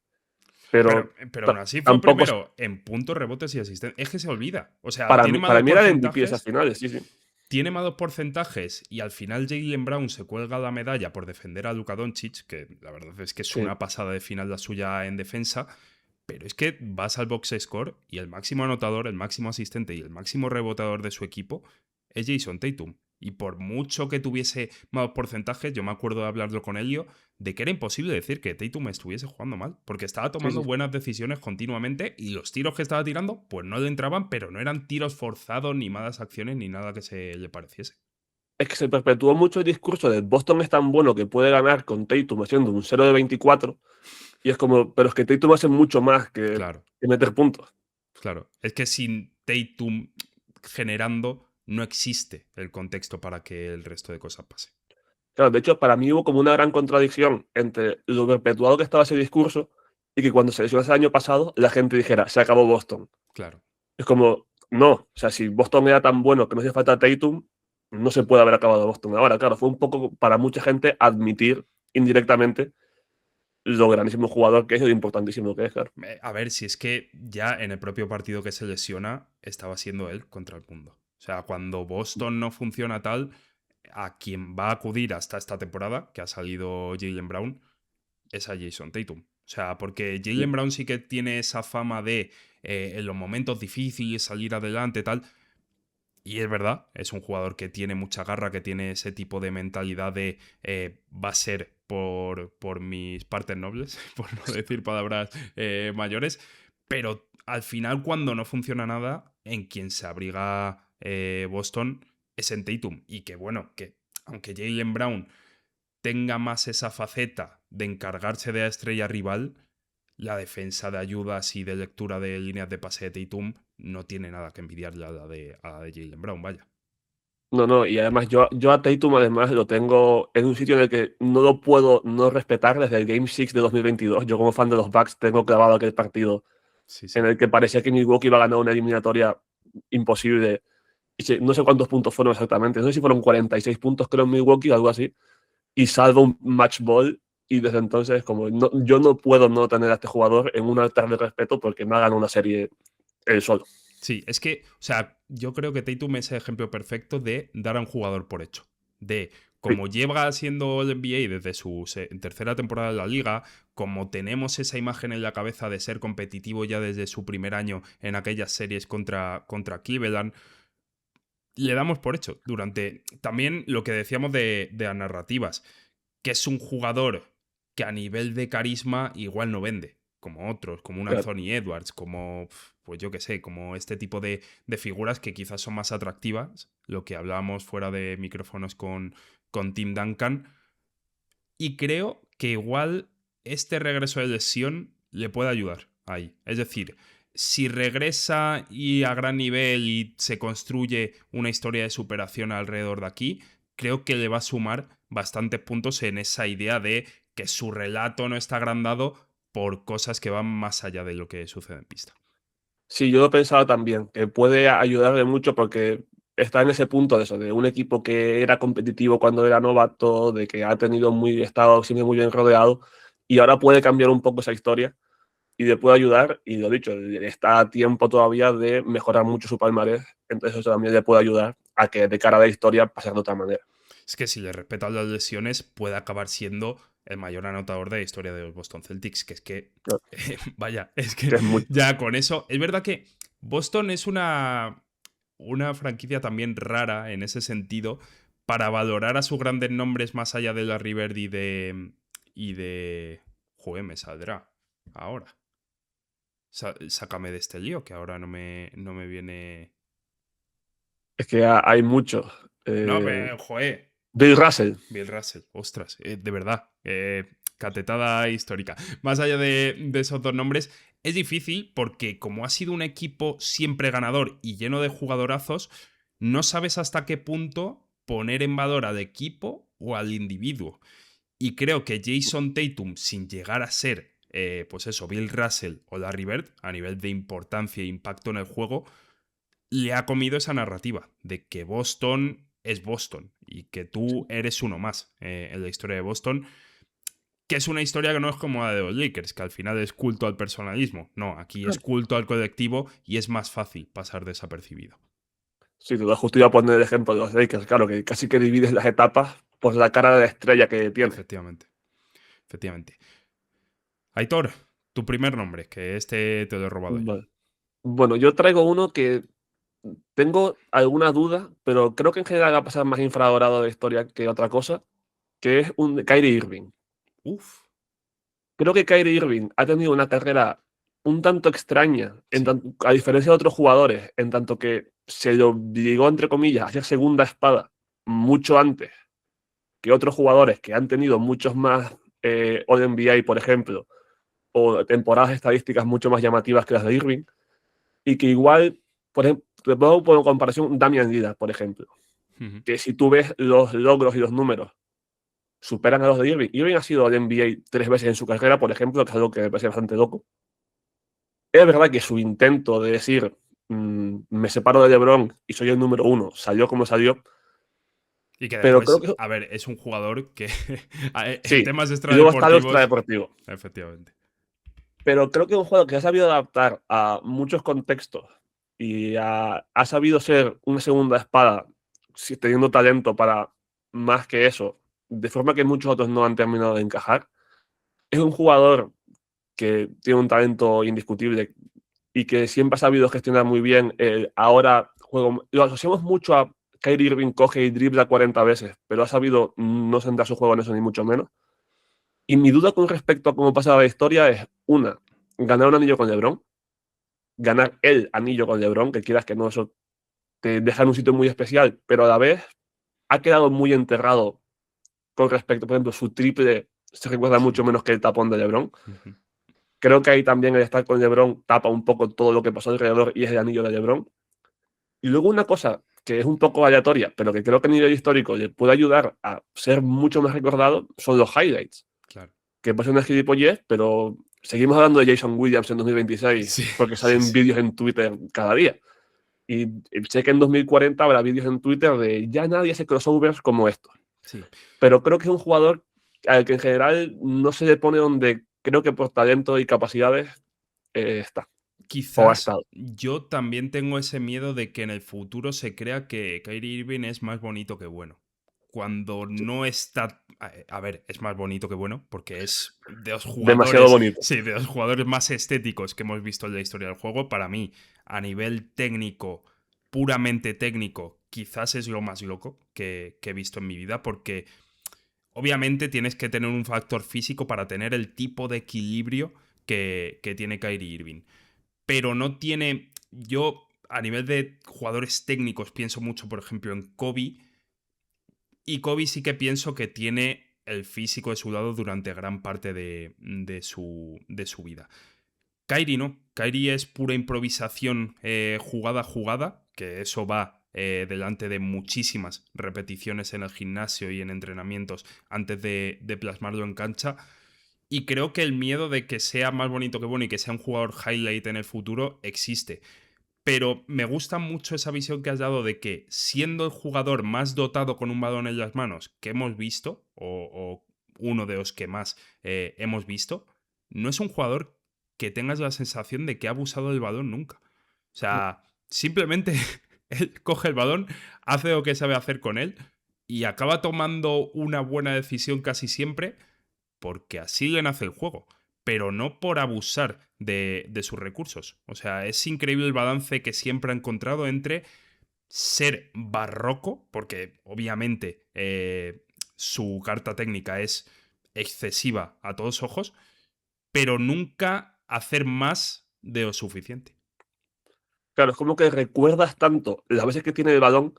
Pero, pero pero aún así fue tampoco. primero en puntos, rebotes y asistencias. Es que se olvida. O sea, Para tiene mí, para malos mí era el MVP de esas porcentajes. finales, sí, sí. Tiene malos porcentajes y al final Jaylen Brown se cuelga la medalla por defender a Luka Doncic, que la verdad es que es Sí. una pasada de final la suya en defensa, pero es que vas al box score y el máximo anotador, el máximo asistente y el máximo rebotador de su equipo es Jason Tatum. Y por mucho que tuviese malos porcentajes, yo me acuerdo de hablarlo con Elio, de que era imposible decir que Tatum estuviese jugando mal, porque estaba Sí, tomando sí. buenas decisiones continuamente y los tiros que estaba tirando, pues no le entraban, pero no eran tiros forzados, ni malas acciones, ni nada que se le pareciese. Es que se perpetuó mucho el discurso de Boston es tan bueno que puede ganar con Tatum haciendo un 0 de 24 y es como, pero es que Tatum hace mucho más Claro, que meter puntos. claro. Es que sin Tatum generando, no existe el contexto para que el resto de cosas pase. Claro, de hecho, para mí hubo como una gran contradicción entre lo perpetuado que estaba ese discurso y que cuando se lesionó el año pasado la gente dijera, se acabó Boston. Claro. Es como, no, o sea, si Boston era tan bueno que no hacía falta Tatum, no se puede haber acabado Boston ahora. Claro, fue un poco para mucha gente admitir indirectamente lo grandísimo jugador que es y lo importantísimo que es, claro. A ver, si es que ya en el propio partido que se lesiona estaba siendo él contra el mundo. O sea, cuando Boston no funciona tal, a quien va a acudir hasta esta temporada, que ha salido Jaylen Brown, es a Jason Tatum. O sea, porque Jaylen Brown sí que tiene esa fama de en los momentos difíciles salir adelante, tal. Y es verdad, es un jugador que tiene mucha garra, que tiene ese tipo de mentalidad de va a ser por mis partes nobles, por no decir palabras mayores, pero al final cuando no funciona nada, en quien se abriga Boston es en Tatum. Y que bueno, que aunque Jaylen Brown tenga más esa faceta de encargarse de la estrella rival, la defensa de ayudas y de lectura de líneas de pase de Tatum no tiene nada que envidiarle a la de Jaylen Brown, vaya. No, y además yo a Tatum además lo tengo en un sitio en el que no lo puedo no respetar desde el Game 6 de 2022. Yo como fan de los Bucks tengo clavado aquel partido Sí, en sí. el que parecía que Milwaukee iba a ganar una eliminatoria imposible. Y no sé cuántos puntos fueron exactamente, no sé si fueron 46 puntos creo en Milwaukee, algo así, y salvo un match ball. Y desde entonces, como yo no puedo no tener a este jugador en un altar de respeto porque me ha ganado una serie él solo. Sí, es que, o sea, yo creo que Tatum es el ejemplo perfecto de dar a un jugador por hecho. De Sí, como lleva siendo el NBA desde su tercera temporada de la liga, como tenemos esa imagen en la cabeza de ser competitivo ya desde su primer año en aquellas series contra Cleveland, le damos por hecho durante también lo que decíamos de las narrativas, que es un jugador que a nivel de carisma igual no vende, como otros, como un claro. Anthony Edwards, como, pues yo qué sé, como este tipo de figuras que quizás son más atractivas, lo que hablábamos fuera de micrófonos con Tim Duncan, y creo que igual este regreso de lesión le puede ayudar ahí. Es decir, si regresa y a gran nivel y se construye una historia de superación alrededor de aquí, creo que le va a sumar bastantes puntos en esa idea de que su relato no está agrandado por cosas que van más allá de lo que sucede en pista. Sí, yo lo he pensado también, que puede ayudarle mucho porque está en ese punto de eso, de un equipo que era competitivo cuando era novato, de que ha tenido estado siempre muy bien rodeado, y ahora puede cambiar un poco esa historia y le puede ayudar, y lo dicho, está a tiempo todavía de mejorar mucho su palmarés, entonces eso también le puede ayudar a que de cara a la historia pase de otra manera. Es que si le respetan las lesiones, puede acabar siendo el mayor anotador de la historia de los Boston Celtics, que es que, Claro, vaya, es que que es muy... ya con eso, es verdad que Boston es una franquicia también rara en ese sentido para valorar a sus grandes nombres más allá de la River y de. Joder, me saldrá ahora. Sácame de este lío, que ahora no me viene. Es que hay muchos. No, pero, joder. Bill Russell. Bill Russell, ostras, de verdad, catetada histórica. Más allá de esos dos nombres, es difícil porque como ha sido un equipo siempre ganador y lleno de jugadorazos, no sabes hasta qué punto poner en valor al equipo o al individuo. Y creo que Jason Tatum, sin llegar a ser, pues eso, Bill Russell o Larry Bird, a nivel de importancia e impacto en el juego, le ha comido esa narrativa de que Boston es Boston y que tú eres uno más en la historia de Boston, que es una historia que no es como la de los Lakers, que al final es culto al personalismo. No, aquí es culto al colectivo y es más fácil pasar desapercibido. Sí, te justo iba a poner el ejemplo de los Lakers, claro, que casi que divides las etapas por la cara de la estrella que tiene. Efectivamente, efectivamente. Aitor, tu primer nombre, que este te lo he robado yo. Vale. Bueno, yo traigo uno que tengo alguna duda, pero creo que en general va a pasar más infravalorado de la historia que otra cosa, que es un Kyrie Irving. Uf, Creo que Kyrie Irving ha tenido una carrera un tanto extraña, sí. a diferencia de otros jugadores, en tanto que se lo obligó, entre comillas, a hacer segunda espada mucho antes que otros jugadores que han tenido muchos más All-NBA, por ejemplo, o temporadas estadísticas mucho más llamativas que las de Irving, y que igual, por ejemplo, te pongo por comparación Damian Lillard, por ejemplo, Ujú. que si tú ves los logros y los números, superan a los de Irving. Irving ha sido al NBA 3 veces en su carrera, por ejemplo, que es algo que me parece bastante loco. Es verdad que su intento de decir me separo de LeBron y soy el número uno salió como salió, Y que Pero creo después, que a ver, es un jugador que en sí. temas Y luego está lo extradeportivos, extradeportivo. efectivamente. Pero creo que es un jugador que ha sabido adaptar a muchos contextos y ha sabido ser una segunda espada, teniendo talento para más que eso, de forma que muchos otros no han terminado de encajar. Es un jugador que tiene un talento indiscutible y que siempre ha sabido gestionar muy bien. Ahora lo asociamos mucho a Kyrie Irving, coge y dribla 40 veces, pero ha sabido no centrar su juego en eso ni mucho menos. Y mi duda con respecto a cómo pasaba la historia es, una, ganar un anillo con LeBron, ganar el anillo con LeBron, que quieras que no, eso te deja en un sitio muy especial, pero a la vez ha quedado muy enterrado con respecto, por ejemplo, su triple se recuerda Sí. mucho menos que el tapón de LeBron. Ujú. Creo que ahí también el estar con LeBron tapa un poco todo lo que pasó alrededor y es el anillo de LeBron. Y luego una cosa que es un poco aleatoria, pero que creo que a nivel histórico le puede ayudar a ser mucho más recordado, son los highlights. Claro. Que puede ser una gilipollez, pero seguimos hablando de Jason Williams en 2026 Sí, porque sí, salen sí. vídeos en Twitter cada día. Y sé que en 2040 habrá vídeos en Twitter de ya nadie hace crossovers como estos. Sí. Pero creo que es un jugador al que en general no se le pone donde creo que por talento y capacidades está o ha Quizás estado. yo también tengo ese miedo de que en el futuro se crea que Kyrie Irving es más bonito que bueno. Cuando no está. A ver, es más bonito que bueno, porque es de los Demasiado jugadores. bonito. Sí, de los jugadores más estéticos que hemos visto en la historia del juego. Para mí, a nivel técnico, puramente técnico, quizás es lo más loco que he visto en mi vida, porque obviamente tienes que tener un factor físico para tener el tipo de equilibrio que tiene Kyrie Irving, pero no tiene. Yo, a nivel de jugadores técnicos, pienso mucho, por ejemplo, en Kobe. Y Kobe sí que pienso que tiene el físico de su lado durante gran parte de su vida. Kyrie no. Kyrie es pura improvisación jugada a jugada, que eso va delante de muchísimas repeticiones en el gimnasio y en entrenamientos antes de plasmarlo en cancha. Y creo que el miedo de que sea más bonito que bueno y que sea un jugador highlight en el futuro existe. Pero me gusta mucho esa visión que has dado de que siendo el jugador más dotado con un balón en las manos que hemos visto, o uno de los que más hemos visto, no es un jugador que tengas la sensación de que ha abusado del balón nunca. O sea, simplemente él coge el balón, hace lo que sabe hacer con él y acaba tomando una buena decisión casi siempre porque así le nace el juego, pero no por abusar de sus recursos. O sea, es increíble el balance que siempre ha encontrado entre ser barroco, porque obviamente su carta técnica es excesiva a todos ojos, pero nunca hacer más de lo suficiente. Claro, es como que recuerdas tanto las veces que tiene el balón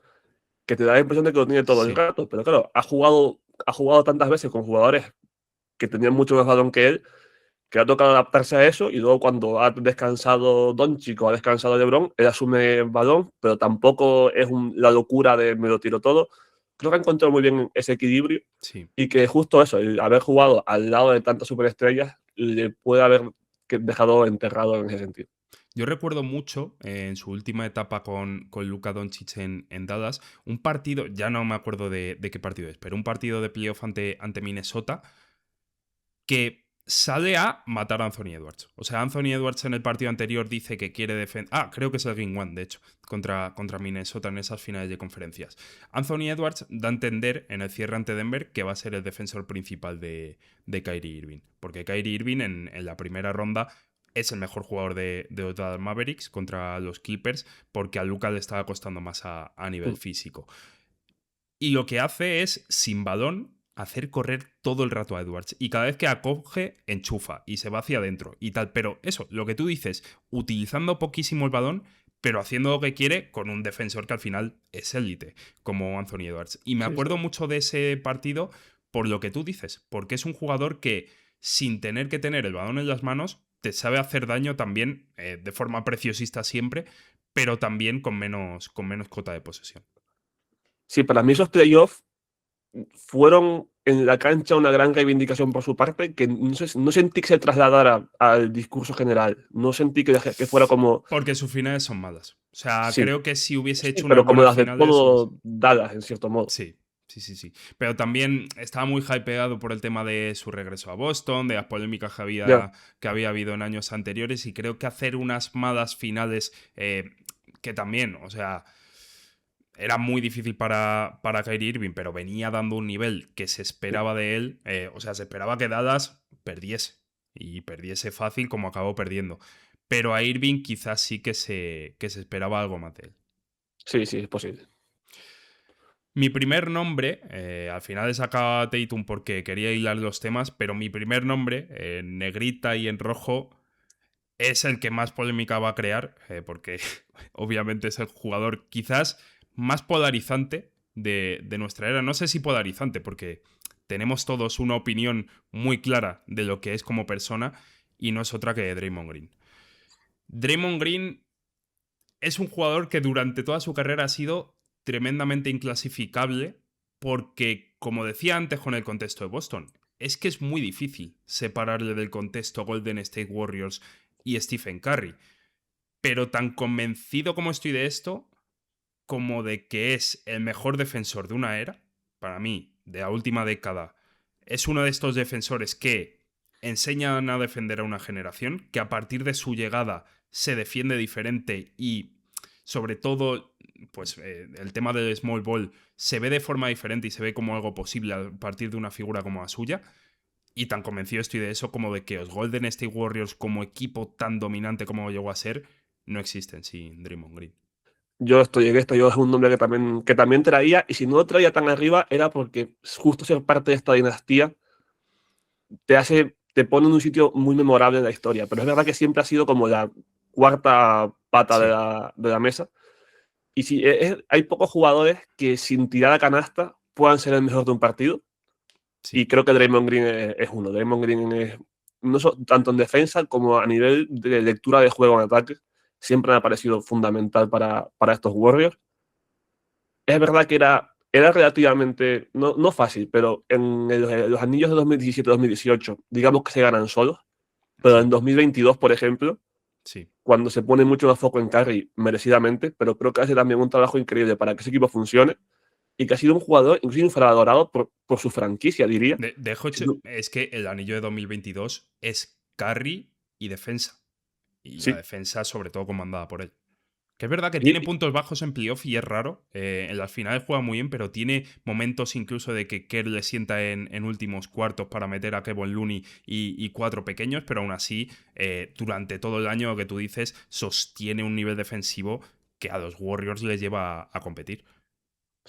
que te da la impresión de que lo tiene todo el Sí. rato. Pero claro, ha jugado tantas veces con jugadores que tenían mucho más balón que él, que ha tocado adaptarse a eso y luego cuando ha descansado Doncic o ha descansado LeBron, él asume el balón, pero tampoco es la locura de me lo tiro todo. Creo que ha encontrado muy bien ese equilibrio Sí. y que justo eso, el haber jugado al lado de tantas superestrellas, le puede haber dejado enterrado en ese sentido. Yo recuerdo mucho en su última etapa con Luka Doncic en Dallas, un partido, ya no me acuerdo de qué partido es, pero un partido de playoff ante Minnesota que sale a matar a Anthony Edwards. O sea, Anthony Edwards en el partido anterior dice que quiere defender. Creo que es el Game One, de hecho, contra Minnesota en esas finales de conferencias. Anthony Edwards da a entender en el cierre ante Denver que va a ser el defensor principal de Kyrie Irving. Porque Kyrie Irving en la primera ronda es el mejor jugador de los Dallas Mavericks contra los Clippers, porque a Luka le estaba costando más a nivel físico. Y lo que hace es, sin balón, hacer correr todo el rato a Edwards. Y cada vez que acoge, enchufa y se va hacia adentro y tal. Pero eso, lo que tú dices, utilizando poquísimo el balón, pero haciendo lo que quiere con un defensor que al final es élite, como Anthony Edwards. Y me Sí, sí. acuerdo mucho de ese partido por lo que tú dices, porque es un jugador que, sin tener que tener el balón en las manos, te sabe hacer daño también, de forma preciosista siempre, pero también con menos cota de posesión. Sí, para mí esos playoffs fueron en la cancha una gran reivindicación por su parte, que no sentí que se trasladara al discurso general. No sentí que fuera como. Porque sus finales son malas. O sea, Sí, creo que si hubiese sí, hecho unas pero como buenas las de finales hubiese. todo Dallas, en cierto modo. Sí, Sí. Pero también estaba muy hypeado por el tema de su regreso a Boston, de las polémicas Ya. que había habido en años anteriores, y creo que hacer unas malas finales que también, o sea, era muy difícil para Kyrie Irving, pero venía dando un nivel que se esperaba de él. O sea, se esperaba que Dallas perdiese. Y perdiese fácil como acabó perdiendo. Pero a Irving quizás sí que se esperaba algo más de él. Sí, es posible. Mi primer nombre, al final he sacado a Tatum porque quería hilar los temas, pero mi primer nombre, en negrita y en rojo, es el que más polémica va a crear, porque obviamente es el jugador quizás más polarizante de nuestra era. No sé si polarizante, porque tenemos todos una opinión muy clara de lo que es como persona y no es otra que Draymond Green. Draymond Green es un jugador que durante toda su carrera ha sido tremendamente inclasificable porque, como decía antes con el contexto de Boston, es que es muy difícil separarle del contexto Golden State Warriors y Stephen Curry. Pero tan convencido como estoy de esto, como de que es el mejor defensor de una era, para mí, de la última década, es uno de estos defensores que enseñan a defender a una generación, que a partir de su llegada se defiende diferente y, sobre todo, pues el tema del small ball se ve de forma diferente y se ve como algo posible a partir de una figura como la suya. Y tan convencido estoy de eso como de que los Golden State Warriors como equipo tan dominante como llegó a ser no existen sin Draymond Green. Yo estoy en esto, yo es un nombre que también traía, y si no lo traía tan arriba era porque justo ser parte de esta dinastía te pone en un sitio muy memorable en la historia. Pero es verdad que siempre ha sido como la cuarta pata de Sí, la mesa. Y sí, hay pocos jugadores que sin tirar a canasta puedan ser el mejor de un partido. Y sí. creo que Draymond Green es uno. Draymond Green es, tanto en defensa como a nivel de lectura de juego en ataque, siempre me ha parecido fundamental para estos Warriors. Es verdad que era relativamente, no fácil, pero en los anillos de 2017-2018, digamos que se ganan solos. Pero en Sí, 2022, por ejemplo, sí. cuando se pone mucho más foco en Curry, merecidamente, pero creo que hace también un trabajo increíble para que ese equipo funcione, y que ha sido un jugador incluso infravalorado por su franquicia, diría. De Si hecho, tú- es que el anillo de 2022 es carry y defensa. Y la Sí, defensa, sobre todo, comandada por él. Que es verdad que tiene y, puntos bajos en playoff y es raro. En las finales juega muy bien, pero tiene momentos incluso de que Kerr le sienta en últimos cuartos para meter a Kevon Looney y cuatro pequeños, pero aún así, durante todo el año, lo que tú dices, sostiene un nivel defensivo que a los Warriors les lleva a competir.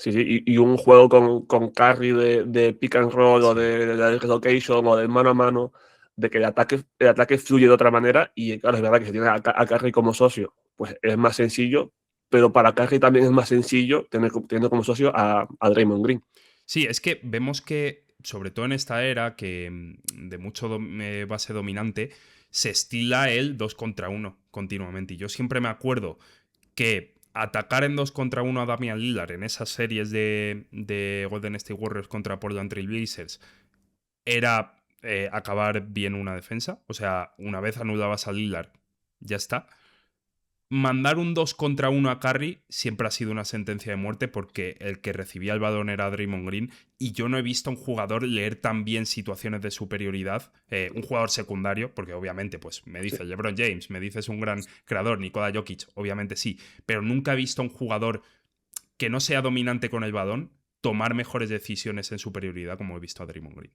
y un juego con Curry de pick and roll o Sí. de relocation o de mano a mano, de que el ataque fluye de otra manera. Y claro, es verdad que si tienes a Curry como socio, pues es más sencillo, pero para Curry también es más sencillo tener como socio a Draymond Green. Sí, es que vemos que, sobre todo en esta era, que de mucho base dominante, se estila el 2 contra uno continuamente. Y yo siempre me acuerdo que atacar en 2 contra uno a Damian Lillard en esas series de Golden State Warriors contra Portland Trail Blazers era acabar bien una defensa. O sea, una vez anulabas a Lillard, ya está. Mandar un 2 contra uno a Curry siempre ha sido una sentencia de muerte porque el que recibía el balón era Draymond Green y yo no he visto a un jugador leer tan bien situaciones de superioridad, un jugador secundario, porque obviamente pues me Sí. dices LeBron James, me dices un gran creador, Nikola Jokic, obviamente sí, pero nunca he visto a un jugador que no sea dominante con el balón tomar mejores decisiones en superioridad como he visto a Draymond Green.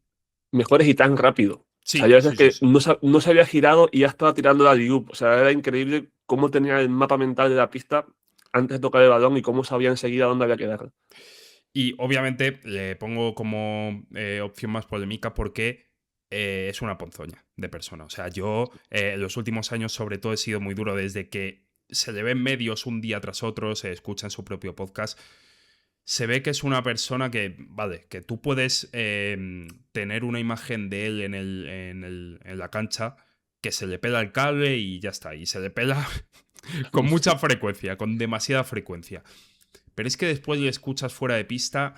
Mejores y tan rápido. O sea, Sí, hay veces sí, sí, que sí. no se había girado y ya estaba tirando la alley-oop. O sea, era increíble cómo tenía el mapa mental de la pista antes de tocar el balón y cómo sabía enseguida dónde había que darle. Y obviamente le pongo como opción más polémica porque es una ponzoña de persona. O sea, yo en los últimos años sobre todo he sido muy duro desde que se le ven medios un día tras otro, se escucha en su propio podcast. Se ve que es una persona que, vale, que tú puedes tener una imagen de él en la cancha que se le pela el cable y ya está. Y se le pela con mucha frecuencia, con demasiada frecuencia. Pero es que después le escuchas fuera de pista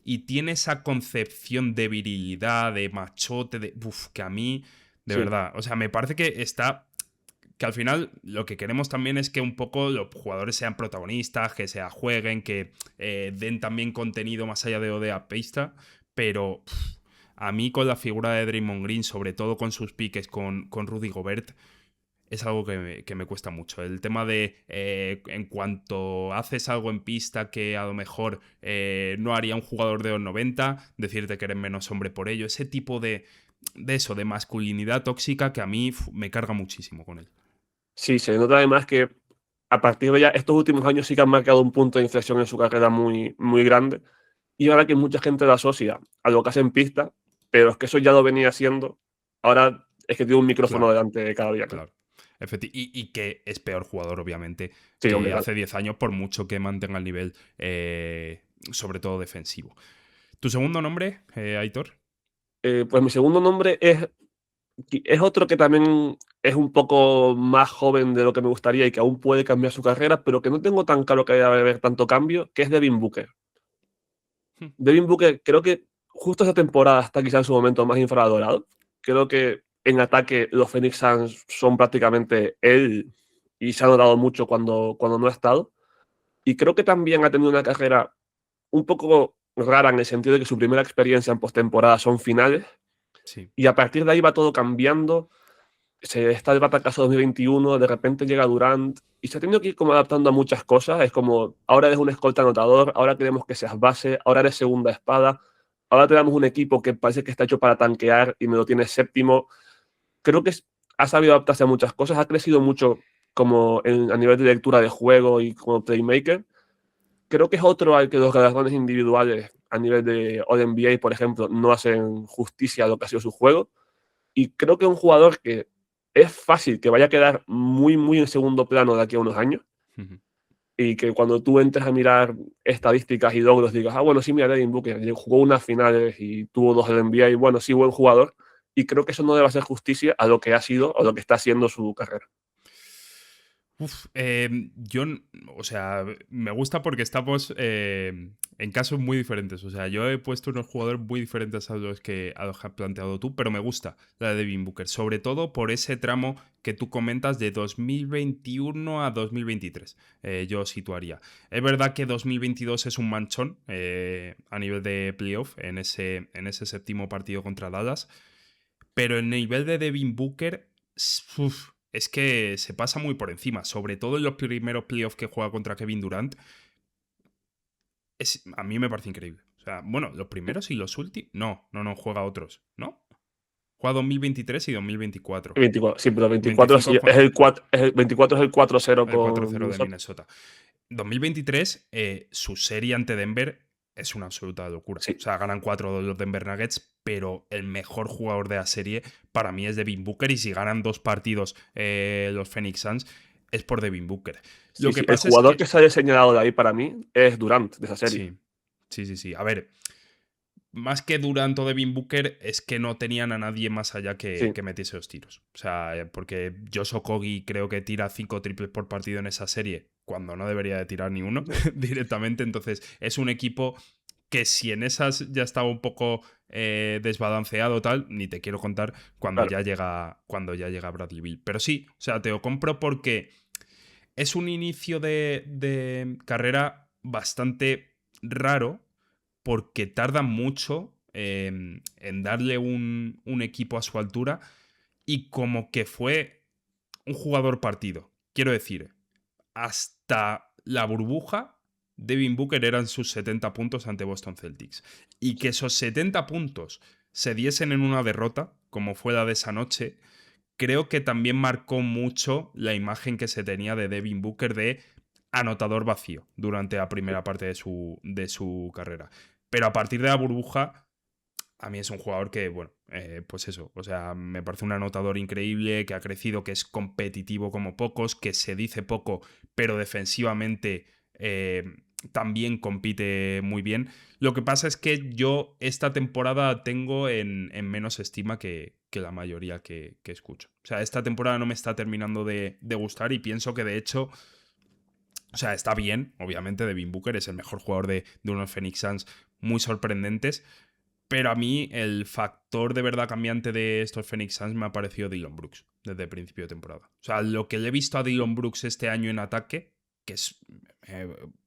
y tiene esa concepción de virilidad, de machote, de... Uf, que a mí, de Sí. verdad, o sea, me parece que está que al final lo que queremos también es que un poco los jugadores sean protagonistas, que se jueguen, que den también contenido más allá de ODA pista, pero a mí con la figura de Draymond Green, sobre todo con sus piques con Rudy Gobert, es algo que me cuesta mucho. El tema de en cuanto haces algo en pista que a lo mejor no haría un jugador de los 90, decirte que eres menos hombre por ello. Ese tipo de eso, de masculinidad tóxica que a mí me carga muchísimo con él. Sí, se nota además que a partir de ya estos últimos años sí que han marcado un punto de inflexión en su carrera muy, muy grande. Y ahora que mucha gente lo asocia a lo que hace en pista, pero es que eso ya lo venía haciendo. Ahora es que tiene un micrófono Claro, delante de cada día. claro. Y que es peor jugador, obviamente, Sí, que hombre, claro. hace 10 años, por mucho que mantenga el nivel, sobre todo defensivo. ¿Tu segundo nombre, Aitor? Pues mi segundo nombre es otro que también es un poco más joven de lo que me gustaría y que aún puede cambiar su carrera, pero que no tengo tan claro que haya de haber tanto cambio, que es Devin Booker. Devin Booker, creo que justo esa temporada está quizá en su momento más infravalorado. Creo que en ataque los Phoenix Suns son prácticamente él y se ha notado mucho cuando no ha estado. Y creo que también ha tenido una carrera un poco rara en el sentido de que su primera experiencia en postemporada son finales Sí. y a partir de ahí va todo cambiando. Se está el batacazo 2021, de repente llega Durant y se ha tenido que ir como adaptando a muchas cosas. Es como, ahora eres un escolta anotador, ahora queremos que seas base, ahora eres segunda espada, ahora te damos un equipo que parece que está hecho para tanquear y me lo tienes séptimo. Creo que ha sabido adaptarse a muchas cosas, ha crecido mucho como a nivel de lectura de juego y como playmaker. Creo que es otro al que los galardones individuales a nivel de All-NBA, por ejemplo, no hacen justicia a lo que ha sido su juego. Y creo que es un jugador que es fácil que vaya a quedar muy, muy en segundo plano de aquí a unos años. Uh-huh. Y que cuando tú entres a mirar estadísticas y logros digas, bueno, sí, mira, Devin Booker jugó unas finales y tuvo 2 de NBA y bueno, sí, buen jugador. Y creo que eso no debe hacer justicia a lo que ha sido o lo que está haciendo su carrera. O sea, me gusta porque estamos en casos muy diferentes. O sea, yo he puesto unos jugadores muy diferentes a los que has planteado tú, pero me gusta la de Devin Booker, sobre todo por ese tramo que tú comentas de 2021 a 2023. Yo situaría. Es verdad que 2022 es un manchón a nivel de playoff en ese séptimo partido contra Dallas, pero el nivel de Devin Booker, es que se pasa muy por encima, sobre todo en los primeros playoffs que juega contra Kevin Durant. A mí me parece increíble. O sea, bueno, los primeros y los últimos. No, juega otros, ¿no? Juega 2023 y 2024. 24, sí, pero 24 25 sí, es el 4, 24 es el 4-0 el con 4-0 de Minnesota. Minnesota. 2023, su serie ante Denver es una absoluta locura. Sí. O sea, ganan 4-2 los Denver Nuggets, pero el mejor jugador de la serie para mí es Devin Booker, y si ganan 2 partidos los Phoenix Suns es por Devin Booker. Sí, Lo que sí. El pasa es jugador que que... se haya señalado de ahí para mí es Durant, de esa serie. Sí. A ver, más que Durant o Devin Booker, es que no tenían a nadie más allá que Sí. metiese los tiros. O sea, porque Josh Okogie creo que tira 5 triples por partido en esa serie, cuando no debería de tirar ni uno directamente. Entonces, es un equipo que si en esas ya estaba un poco desbalanceado tal, ni te quiero contar cuando Claro. ya llega Bradley Beal. Pero sí, o sea, te lo compro porque es un inicio de carrera bastante raro, porque tardan mucho en darle un equipo a su altura, y como que fue un jugador partido. Quiero decir, hasta la burbuja, Devin Booker eran sus 70 puntos ante Boston Celtics. Y que esos 70 puntos se diesen en una derrota, como fue la de esa noche, creo que también marcó mucho la imagen que se tenía de Devin Booker de anotador vacío durante la primera parte de su carrera. Pero a partir de la burbuja, a mí es un jugador que, bueno, pues eso, o sea, me parece un anotador increíble, que ha crecido, que es competitivo como pocos, que se dice poco, pero defensivamente también compite muy bien. Lo que pasa es que yo esta temporada tengo en menos estima que la mayoría que escucho. O sea, esta temporada no me está terminando de gustar, y pienso que de hecho... O sea, está bien, obviamente, Devin Booker es el mejor jugador de unos Phoenix Suns muy sorprendentes, Pero a mí el factor de verdad cambiante de estos Phoenix Suns me ha parecido Dillon Brooks desde el principio de temporada. O sea, lo que le he visto a Dillon Brooks este año en ataque, que es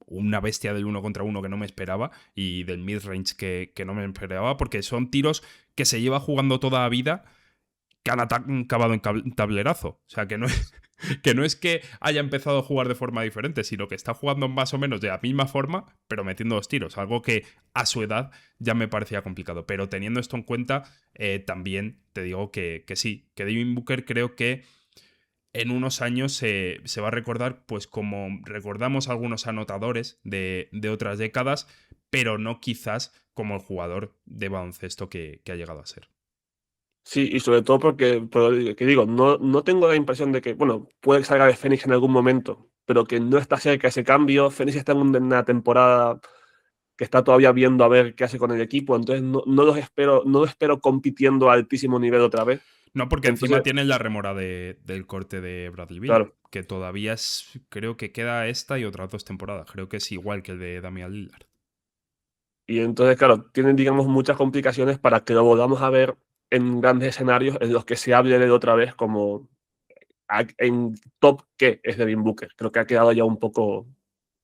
una bestia del 1 contra 1 que no me esperaba y del midrange que no me esperaba, porque son tiros que se lleva jugando toda la vida que han acabado en tablerazo. O sea, que no es que haya empezado a jugar de forma diferente, sino que está jugando más o menos de la misma forma, pero metiendo los tiros. Algo que a su edad ya me parecía complicado. Pero teniendo esto en cuenta, también te digo que sí, que Devin Booker creo que en unos años se va a recordar pues como recordamos algunos anotadores de otras décadas, pero no quizás como el jugador de baloncesto que ha llegado a ser. Sí, y sobre todo porque, que digo, no tengo la impresión de que, bueno, puede que salga de Phoenix en algún momento, pero que no está cerca ese cambio. Phoenix está en una temporada que está todavía viendo a ver qué hace con el equipo, entonces no los espero compitiendo a altísimo nivel otra vez. No, porque Entonces, encima tienen la remora del corte de Bradley Beal, claro, que todavía es, creo que queda esta y otras 2 temporadas. Creo que es igual que el de Damian Lillard. y entonces, claro, tienen, digamos, muchas complicaciones para que lo volvamos a ver en grandes escenarios en los que se hable de él otra vez como en top que es Devin Booker. Creo que ha quedado ya un poco,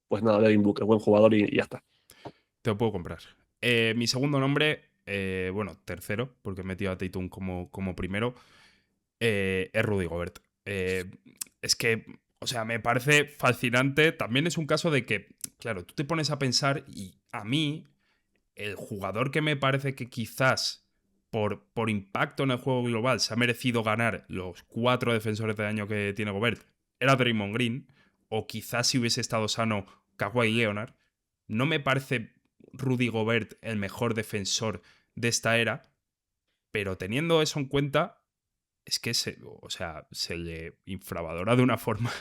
pues nada, Devin Booker, buen jugador y ya está. Te lo puedo comprar. Mi segundo nombre, bueno, tercero, porque he metido a Tatum como primero, es Rudy Gobert. Es que, o sea, me parece fascinante. También es un caso de que, claro, tú te pones a pensar y a mí, el jugador que me parece que quizás por impacto en el juego global se ha merecido ganar los 4 defensores del año que tiene Gobert era Draymond Green, o quizás si hubiese estado sano Kawhi Leonard. No me parece Rudy Gobert el mejor defensor de esta era, pero teniendo eso en cuenta, es que o sea, se le infravalora de una forma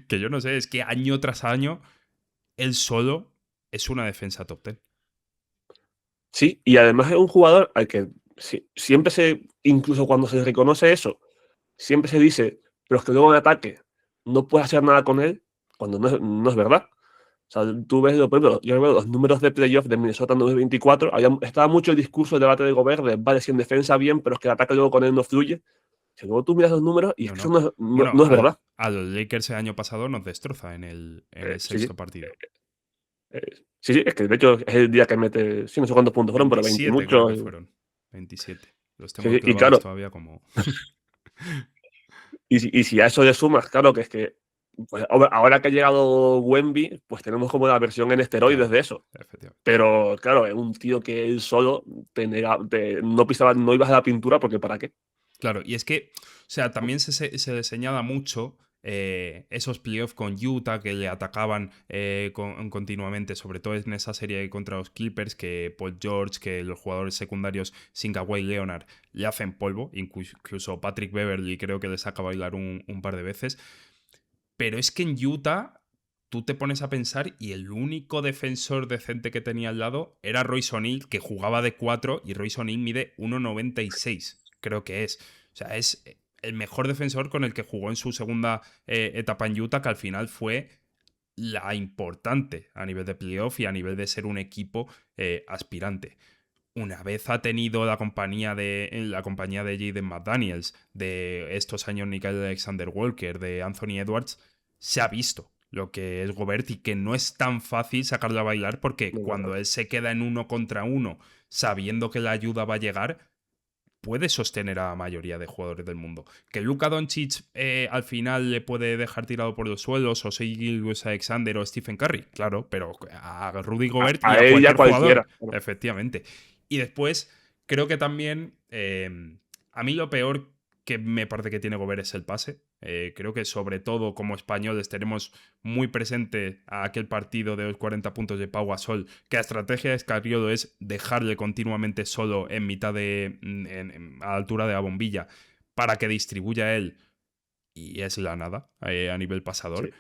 que yo no sé, es que año tras año él solo es una defensa top 10. Sí, y además es un jugador al que siempre incluso cuando se reconoce eso, siempre se dice, pero es que luego en ataque no puedes hacer nada con él, cuando no es verdad. O sea, tú ves, por ejemplo, yo veo los números de playoff de Minnesota en 2024, estaba mucho el discurso, el debate de Gobert, de vale, si en defensa bien, pero es que el ataque luego con él no fluye. Y luego tú miras los números y es No, que eso no. Bueno, no es verdad. a los Lakers el año pasado nos destroza en el Sí, sí. sexto partido. Sí, sí, es que de hecho es el día que mete, sí, no sé cuántos puntos fueron, pero 20 y 27 creo que mucho. fueron. 27. Los Sí, tengo sí, y clavados claro, todavía como... y si a eso le sumas, claro, que es que pues, ahora que ha llegado Wemby, pues tenemos como la versión en esteroides Claro, de eso. efectivamente. Pero claro, es un tío que él solo no pisaba, no ibas a la pintura porque ¿para qué? Claro, y es que, o sea, también se le señala mucho esos playoffs con Utah que le atacaban continuamente, sobre todo en esa serie contra los Clippers, que Paul George, que los jugadores secundarios sin Kawhi Leonard le hacen polvo, incluso Patrick Beverly creo que le saca a bailar un par de veces. Pero es que en Utah tú te pones a pensar y el único defensor decente que tenía al lado era Royce O'Neal, que jugaba de 4 y Royce O'Neal mide 1,96, creo que es. O sea, es el mejor defensor con el que jugó en su segunda etapa en Utah, que al final fue la importante a nivel de playoff y a nivel de ser un equipo aspirante. Una vez ha tenido en la compañía de Jaden McDaniels, de estos años Nickel Alexander Walker, de Anthony Edwards, se ha visto lo que es Gobert y que no es tan fácil sacarle a bailar porque No es verdad. cuando él se queda en 1 contra 1 sabiendo que la ayuda va a llegar, puede sostener a la mayoría de jugadores del mundo. Que Luka Doncic al final le puede dejar tirado por los suelos, o Shai Gilgeous-Alexander o Stephen Curry, claro, pero a Rudy Gobert y A a él y a cualquier jugador, cualquiera. Bueno, efectivamente. Y después, creo que también, a mí lo peor que me parece que tiene Gobert es el pase. Creo que sobre todo como españoles tenemos muy presente a aquel partido de los 40 puntos de Pau Gasol, que la estrategia de Escariolo es dejarle continuamente solo en mitad a la altura de la bombilla para que distribuya él, y es la nada a nivel pasador. sí.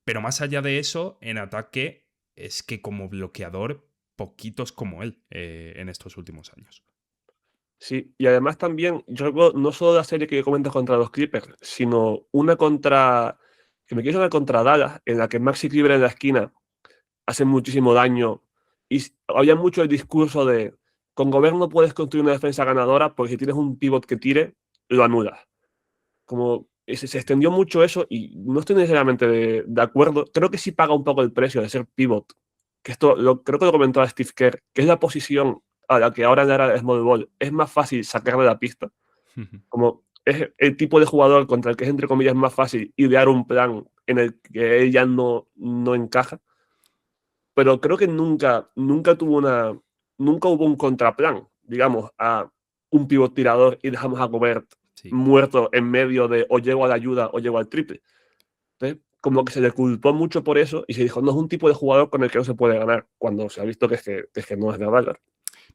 Pero más allá de eso, en ataque es que como bloqueador, poquitos como él en estos últimos años. Sí, y además también, yo recuerdo no solo la serie que comentas contra los Clippers, sino una que me quiero una contra Dallas, en la que Maxi Kleber en la esquina hace muchísimo daño. Y había mucho el discurso de, con Gobert no puedes construir una defensa ganadora porque si tienes un pivot que tire, lo anulas. Como se extendió mucho eso y no estoy necesariamente de acuerdo. Creo que sí paga un poco el precio de ser pivot. Que esto creo que lo comentó a Steve Kerr, que es la posición a la que ahora en la era de small ball es más fácil sacarle la pista. Como es el tipo de jugador contra el que es, entre comillas, más fácil idear un plan en el que ella no encaja. Pero creo que nunca hubo un contraplan, digamos, a un pivot tirador y dejamos a Gobert muerto en medio de o llego a la ayuda o llego al triple. Entonces, como que se le culpó mucho por eso y se dijo, no es un tipo de jugador con el que no se puede ganar, cuando se ha visto que es que no es verdad.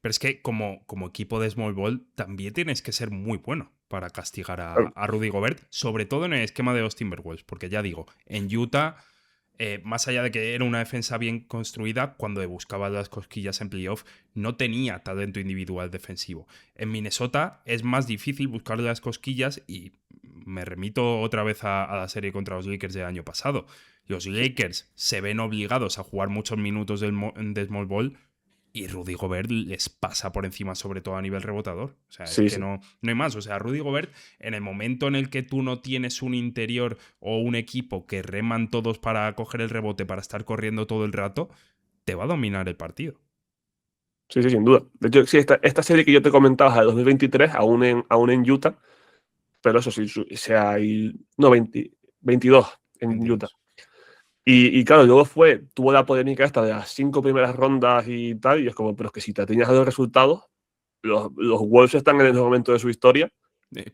Pero es que como equipo de small ball también tienes que ser muy bueno para castigar Claro. a Rudy Gobert, sobre todo en el esquema de los Timberwolves, porque ya digo, en Utah, más allá de que era una defensa bien construida, cuando buscaba las cosquillas en playoff, no tenía talento individual defensivo. En Minnesota es más difícil buscar las cosquillas y me remito otra vez a la serie contra los Lakers del año pasado. Los Lakers se ven obligados a jugar muchos minutos de small ball y Rudy Gobert les pasa por encima, sobre todo a nivel rebotador. O sea, es Sí, que sí. no hay más. O sea, Rudy Gobert, en el momento en el que tú no tienes un interior o un equipo que reman todos para coger el rebote, para estar corriendo todo el rato, te va a dominar el partido. Sí, sí, sin duda. De hecho, sí, esta serie que yo te comentaba es de 2023, aún en Utah, pero eso sí, o sea, no, 22 en Utah. 22. Y claro, luego tuvo la polémica esta de las 5 primeras rondas y tal, y es como, pero es que si te atiñas a los resultados, los Wolves están en el momento de su historia,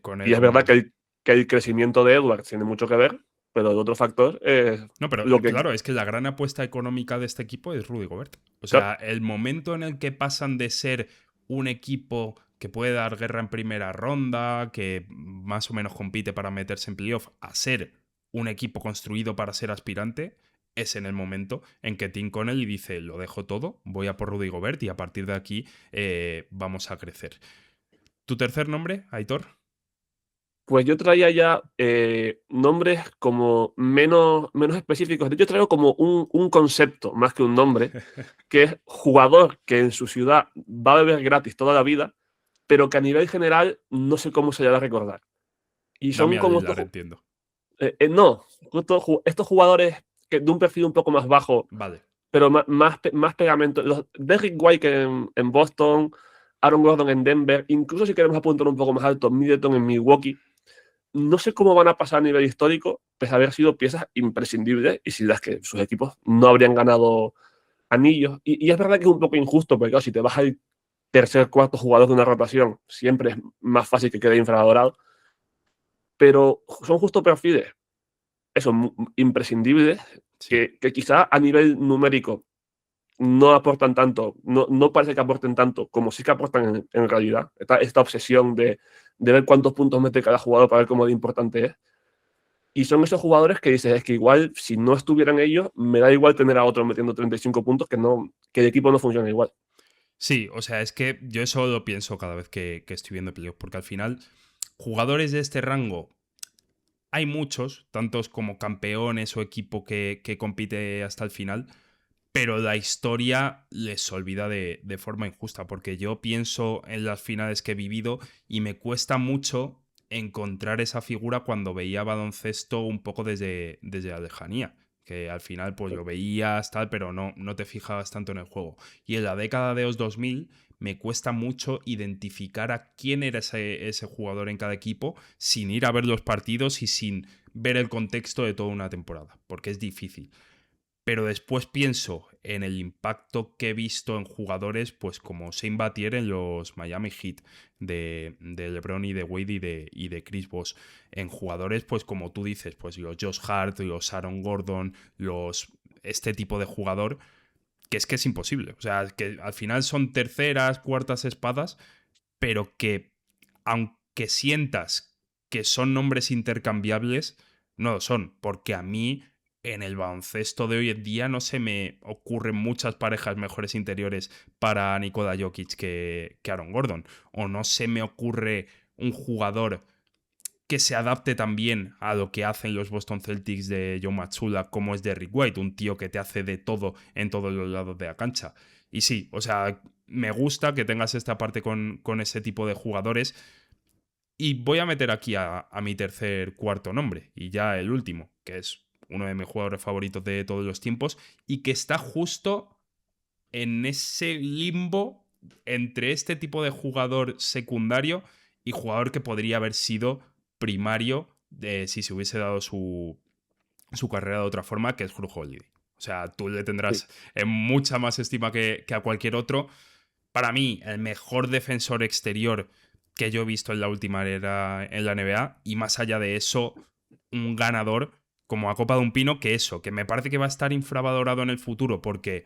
Con y es verdad que el crecimiento de Edwards tiene mucho que ver, pero el otro factor es No, pero lo que... claro, es que la gran apuesta económica de este equipo es Rudy Gobert. O Claro, sea, el momento en el que pasan de ser un equipo que puede dar guerra en primera ronda, que más o menos compite para meterse en playoff, a ser un equipo construido para ser aspirante, es en el momento en que Tim Connelly dice, lo dejo todo, voy a por Rudy Gobert y a partir de aquí vamos a crecer. ¿Tu tercer nombre, Aitor? pues yo traía ya nombres como menos específicos. De hecho, traigo como un concepto más que un nombre, que es jugador que en su ciudad va a beber gratis toda la vida, pero que a nivel general no sé cómo se le va a recordar. Y son Damian como Lillard, entiendo. no, justo estos jugadores de un perfil un poco más bajo, Vale. pero más pegamento. Derrick White en Boston, Aaron Gordon en Denver, incluso si queremos apuntar un poco más alto, Middleton en Milwaukee. No sé cómo van a pasar a nivel histórico, pese a haber sido piezas imprescindibles y sin las que sus equipos no habrían ganado anillos. Y es verdad que es un poco injusto, porque claro, si te vas al tercer, cuarto jugador de una rotación, siempre es más fácil que quede infravalorado. Pero son justo perfiles, eso, imprescindibles, Sí. que quizá a nivel numérico no aportan tanto, no parece que aporten tanto como sí que aportan en realidad. Esta obsesión de ver cuántos puntos mete cada jugador para ver cómo de importante es. Y son esos jugadores que dices, es que igual, si no estuvieran ellos, me da igual tener a otros metiendo 35 puntos que el equipo no funciona igual. Sí, o sea, es que yo eso lo pienso cada vez que estoy viendo playoff, porque al final, jugadores de este rango, hay muchos, tantos como campeones o equipo que compite hasta el final, pero la historia les olvida de forma injusta, porque yo pienso en las finales que he vivido y me cuesta mucho encontrar esa figura cuando veía baloncesto un poco desde la lejanía. Que al final pues lo veías tal, pero no te fijabas tanto en el juego. Y en la década de los 2000 me cuesta mucho identificar a quién era ese jugador en cada equipo sin ir a ver los partidos y sin ver el contexto de toda una temporada, porque es difícil. Pero después pienso en el impacto que he visto en jugadores pues como Shane Battier en los Miami Heat de LeBron y de Wade y de Chris Bosh. En jugadores pues como tú dices, pues los Josh Hart, los Aaron Gordon, este tipo de jugador que es imposible. O sea, que al final son terceras, cuartas espadas, pero que aunque sientas que son nombres intercambiables, no lo son, porque a mí en el baloncesto de hoy en día no se me ocurren muchas parejas mejores interiores para Nikola Jokic que Aaron Gordon, o no se me ocurre un jugador que se adapte también a lo que hacen los Boston Celtics de Joe Mazzulla, como es Derrick White, un tío que te hace de todo en todos los lados de la cancha. Y sí, o sea, me gusta que tengas esta parte con ese tipo de jugadores. Y voy a meter aquí a mi cuarto nombre, y ya el último, que es uno de mis jugadores favoritos de todos los tiempos, y que está justo en ese limbo entre este tipo de jugador secundario y jugador que podría haber sido primario si se hubiese dado su carrera de otra forma, que es Jrue Holiday. O sea, tú le Sí. tendrás en mucha más estima que a cualquier otro. Para mí, el mejor defensor exterior que yo he visto en la última era en la NBA, y más allá de eso, un ganador como a Copa de un Pino, que me parece que va a estar infravalorado en el futuro porque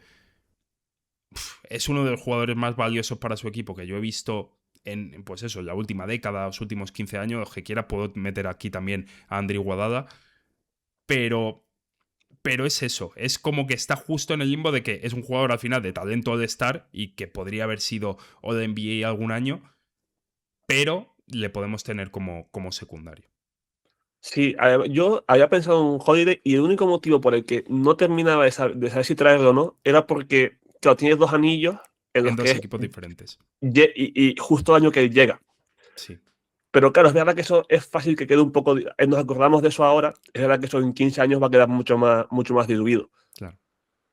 es uno de los jugadores más valiosos para su equipo que yo he visto en, pues eso, en la última década, los últimos 15 años, los que quiera puedo meter aquí también a Andrew Iguodala, pero es eso, es como que está justo en el limbo de que es un jugador al final de talento de star y que podría haber sido All NBA algún año, pero le podemos tener como secundario. Sí, yo había pensado en Holiday y el único motivo por el que no terminaba de saber si traerlo o no era porque, claro, tienes 2 anillos en En los que dos es equipos diferentes. y justo el año que llega. Sí, Pero claro, es verdad que eso es fácil que quede un poco. Nos acordamos de eso ahora, es verdad que eso en 15 años va a quedar mucho más diluido. claro.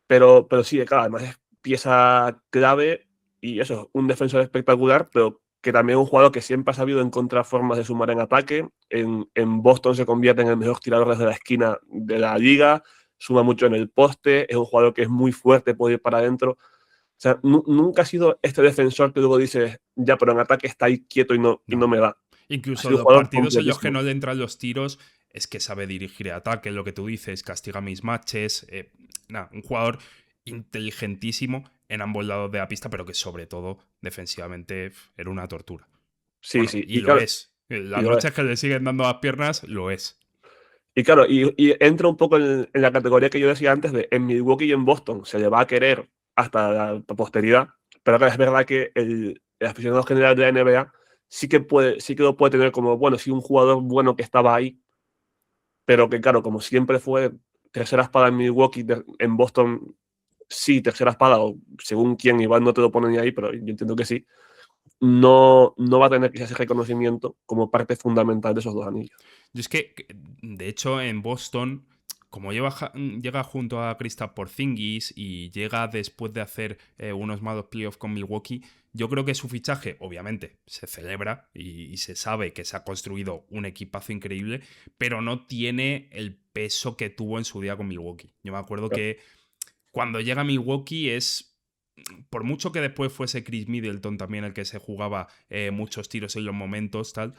Pero sí, claro, además es pieza clave y eso, un defensor espectacular, pero que también es un jugador que siempre ha sabido encontrar formas de sumar en ataque. En Boston se convierte en el mejor tirador desde la esquina de la liga, suma mucho en el poste, es un jugador que es muy fuerte, puede ir para adentro. O sea, nunca ha sido este defensor que luego dices, ya, pero en ataque está ahí quieto y no No. me da. Ha Incluso sido un los jugador partidos en los que completísimo. no le entran los tiros, es que sabe dirigir el ataque, lo que tú dices, castiga mis matches. Un jugador inteligentísimo en ambos lados de la pista, pero que sobre todo defensivamente era una tortura. Sí, Bueno, sí, y y lo claro, es. y Las lo es. noches que le siguen dando las piernas, lo es. Y claro, y entra un poco en la categoría que yo decía antes de en Milwaukee y en Boston se le va a querer hasta la posteridad, pero ahora es verdad que el aficionado general de la NBA sí que lo puede tener como, bueno, sí, un jugador bueno que estaba ahí, pero que claro, como siempre fue tercera espada en Milwaukee, en Boston sí, tercera espada, o según quién, igual no te lo ponen ahí, pero yo entiendo que sí, no va a tener ese reconocimiento como parte fundamental de esos 2 anillos. Yo es que, de hecho, en Boston, como llega junto a Kristaps Porzingis y llega después de hacer unos malos playoffs con Milwaukee, yo creo que su fichaje, obviamente, se celebra y se sabe que se ha construido un equipazo increíble, pero no tiene el peso que tuvo en su día con Milwaukee. Yo me acuerdo que cuando llega a Milwaukee por mucho que después fuese Chris Middleton también el que se jugaba muchos tiros en los momentos, tal,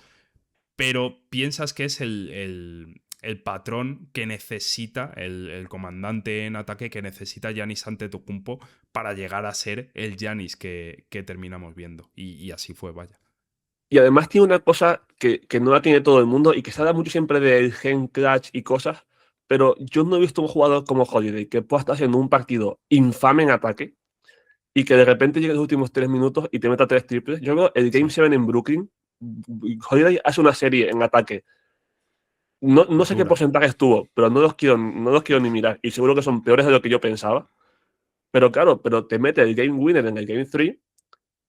pero piensas que es el patrón que necesita, el comandante en ataque que necesita Giannis Antetokounmpo para llegar a ser el Giannis que terminamos viendo. Y así fue, vaya. Y además tiene una cosa que no la tiene todo el mundo y que se habla mucho siempre del gen clutch y cosas, pero yo no he visto un jugador como Holiday que pueda estar haciendo un partido infame en ataque y que de repente llegue los últimos 3 minutos y te meta 3 triples. Yo creo el Game Sí, 7 en Brooklyn, Holiday hace una serie en ataque. No sé qué dura. porcentaje estuvo, pero no los quiero ni mirar. Y seguro que son peores de lo que yo pensaba. Pero claro, pero te mete el Game Winner en el Game 3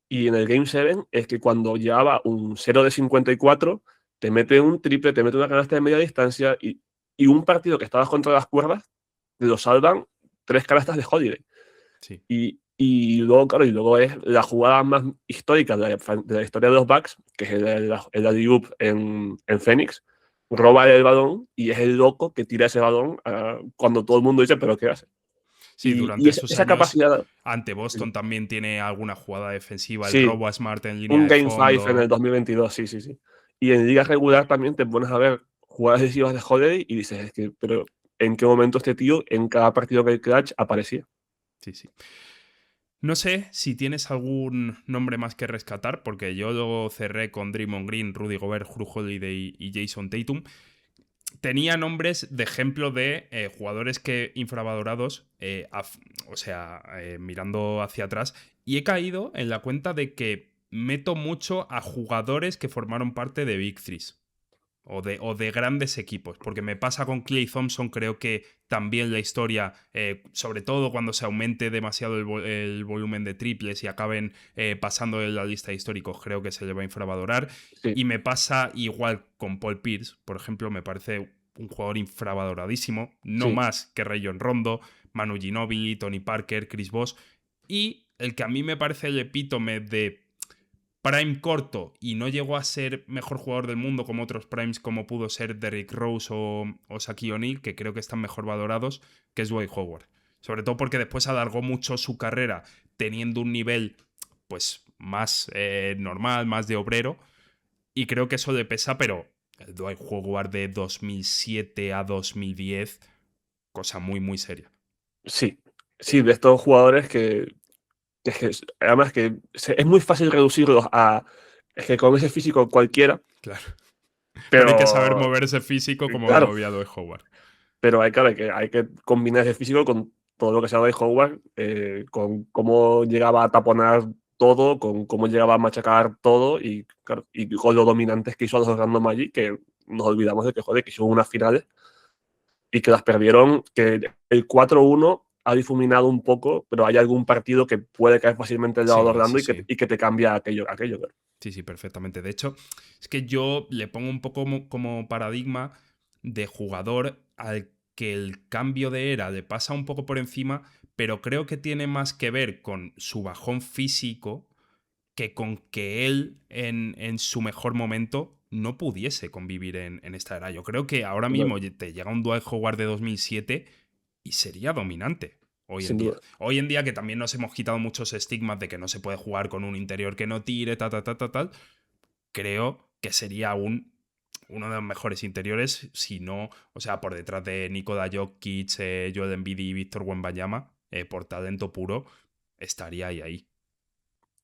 y en el Game 7 es que cuando llevaba un 0 de 54, te mete un triple, te mete una canasta de media distancia y un partido que estabas contra las cuerdas, lo salvan 3 canastas de Holiday. Sí. Y luego, claro, y luego es la jugada más histórica de la historia de los Bucks, que es el alley-oop en Phoenix, roba el balón y es el loco que tira ese balón cuando todo el mundo dice, ¿pero qué hace? Sí, Y durante esa, esos esa años capacidad, ante Boston también tiene alguna jugada defensiva, el sí, robo a Smart en línea un de Game 5 en el fondo. 2022, sí, sí, sí. Y en liga regular también te pones a ver jugadas decisivas de Holiday y dices, es que, pero ¿en qué momento este tío en cada partido que hay clutch aparecía? Sí, sí. No sé si tienes algún nombre más que rescatar, porque yo luego cerré con Draymond Green, Rudy Gobert, Jrue Holiday y Jason Tatum. Tenía nombres de ejemplo de jugadores que infravalorados, mirando hacia atrás, y he caído en la cuenta de que meto mucho a jugadores que formaron parte de Big Threes. o de grandes equipos, porque me pasa con Klay Thompson, creo que también la historia, sobre todo cuando se aumente demasiado el volumen de triples y acaben pasando en la lista de históricos, creo que se le va a infravalorar. Sí, Y me pasa igual con Paul Pierce, por ejemplo, me parece un jugador infravaloradísimo, no sí, más que Rayon Rondo, Manu Ginóbili, Tony Parker, Chris Bosh, y el que a mí me parece el epítome de prime corto y no llegó a ser mejor jugador del mundo como otros primes como pudo ser Derrick Rose o Shaquille O'Neal, que creo que están mejor valorados, que es Dwight Howard. Sobre todo porque después alargó mucho su carrera teniendo un nivel pues más normal, más de obrero, y creo que eso le pesa, pero el Dwight Howard de 2007 a 2010, cosa muy, muy seria. sí. Sí, de estos jugadores además que es muy fácil reducirlos a es que con ese físico cualquiera, Claro. Pero hay que saber pero mover ese físico como lo claro, movía Dwight Howard. pero claro, hay que combinar ese físico con todo lo que se de Howard, con cómo llegaba a taponar todo, con cómo llegaba a machacar todo y, claro, y con lo dominantes que hizo a los Orlando Magic, que nos olvidamos de que, joder, que hizo unas finales y que las perdieron, que el 4-1 ha difuminado un poco, pero hay algún partido que puede caer fácilmente del lado de Sí, Orlando sí, sí. y que te cambia aquello. Claro. Sí, sí, perfectamente. De hecho, es que yo le pongo un poco como paradigma de jugador al que el cambio de era le pasa un poco por encima, pero creo que tiene más que ver con su bajón físico que con que él en su mejor momento no pudiese convivir en esta era. Yo creo que ahora Bueno, mismo te llega un Dwight Howard de 2007 y sería dominante hoy en sin día. duda. Hoy en día que también nos hemos quitado muchos estigmas de que no se puede jugar con un interior que no tire, tal, creo que sería uno de los mejores interiores, si no, o sea, por detrás de Nikola Jokic, Joel Embiid y Víctor Wembanyama, por talento puro, estaría ahí.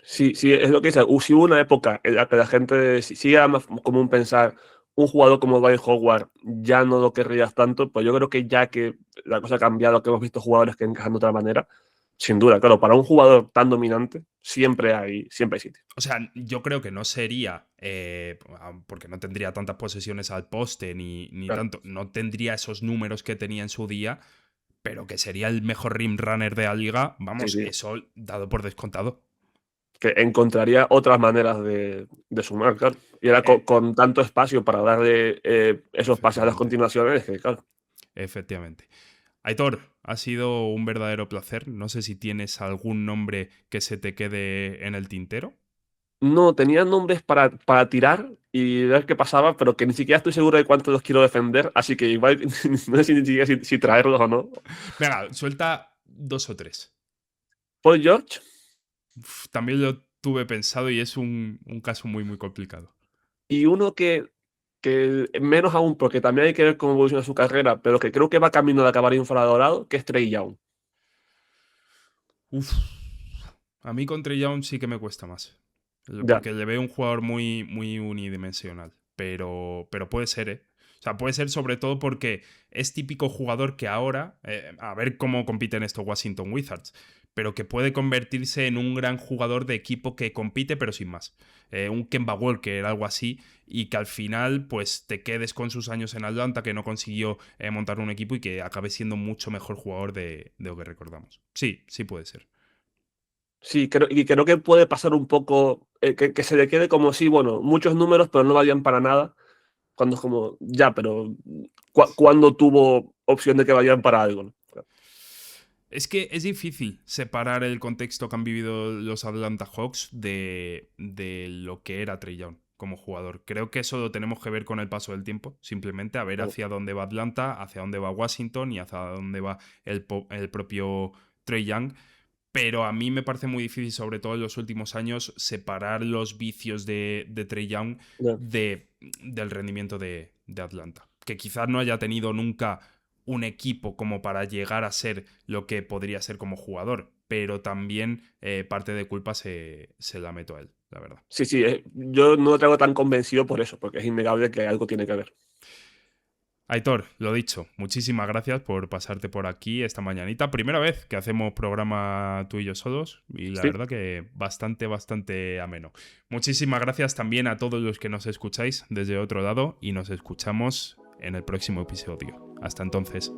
Sí, sí, es lo que dice. Sí hubo una época en la que la gente sí era más común pensar un jugador como Dwight Howard ya no lo querrías tanto, pues yo creo que ya que la cosa ha cambiado, que hemos visto jugadores que encajan de otra manera, sin duda, claro, para un jugador tan dominante siempre hay sitio. O sea, yo creo que no sería, porque no tendría tantas posesiones al poste ni Claro. tanto, no tendría esos números que tenía en su día, pero que sería el mejor rim runner de la liga, Sí, vamos, sí. eso dado por descontado. Que encontraría otras maneras de sumar, claro. Y era Eh, con tanto espacio para darle esos pases a las efectivamente, continuaciones, que claro. efectivamente. Aitor, ha sido un verdadero placer. No sé si tienes algún nombre que se te quede en el tintero. No, tenía nombres para tirar y ver qué pasaba, pero que ni siquiera estoy seguro de cuántos los quiero defender, así que igual no sé si ni siquiera si traerlos o no. Venga, suelta dos o tres. Paul George También lo tuve pensado y es un caso muy, muy complicado. y uno que menos aún, porque también hay que ver cómo evoluciona su carrera, pero que creo que va camino de acabar infravalorado, que es Trey Young. Uf, a mí con Trey Young sí que me cuesta más. Ya, Porque le veo un jugador muy, muy unidimensional. Pero puede ser, ¿eh? O sea, puede ser sobre todo porque es típico jugador que ahora, a ver cómo compiten estos Washington Wizards, pero que puede convertirse en un gran jugador de equipo que compite, pero sin más. Un Kemba Walker, algo así, y que al final, pues te quedes con sus años en Atlanta, que no consiguió montar un equipo y que acabe siendo mucho mejor jugador de lo que recordamos. Sí, sí puede ser. sí, creo que puede pasar un poco, que se le quede como sí, bueno, muchos números, pero no valían para nada. Cuando es como, ya, pero ¿cuándo tuvo opción de que valieran para algo? ¿No? Es que es difícil separar el contexto que han vivido los Atlanta Hawks de lo que era Trey Young como jugador. Creo que eso lo tenemos que ver con el paso del tiempo, simplemente a ver Claro. hacia dónde va Atlanta, hacia dónde va Washington y hacia dónde va el propio Trey Young. Pero a mí me parece muy difícil, sobre todo en los últimos años, separar los vicios de Trey Young Ya. del rendimiento de Atlanta. Que quizás no haya tenido nunca un equipo como para llegar a ser lo que podría ser como jugador, pero también parte de culpa se la meto a él, la verdad. Sí, sí, yo no lo traigo tan convencido por eso, porque es innegable que algo tiene que ver. Aitor, lo dicho, muchísimas gracias por pasarte por aquí esta mañanita. Primera vez que hacemos programa tú y yo solos y la Sí. verdad que bastante ameno. Muchísimas gracias también a todos los que nos escucháis desde otro lado y nos escuchamos en el próximo episodio. Hasta entonces.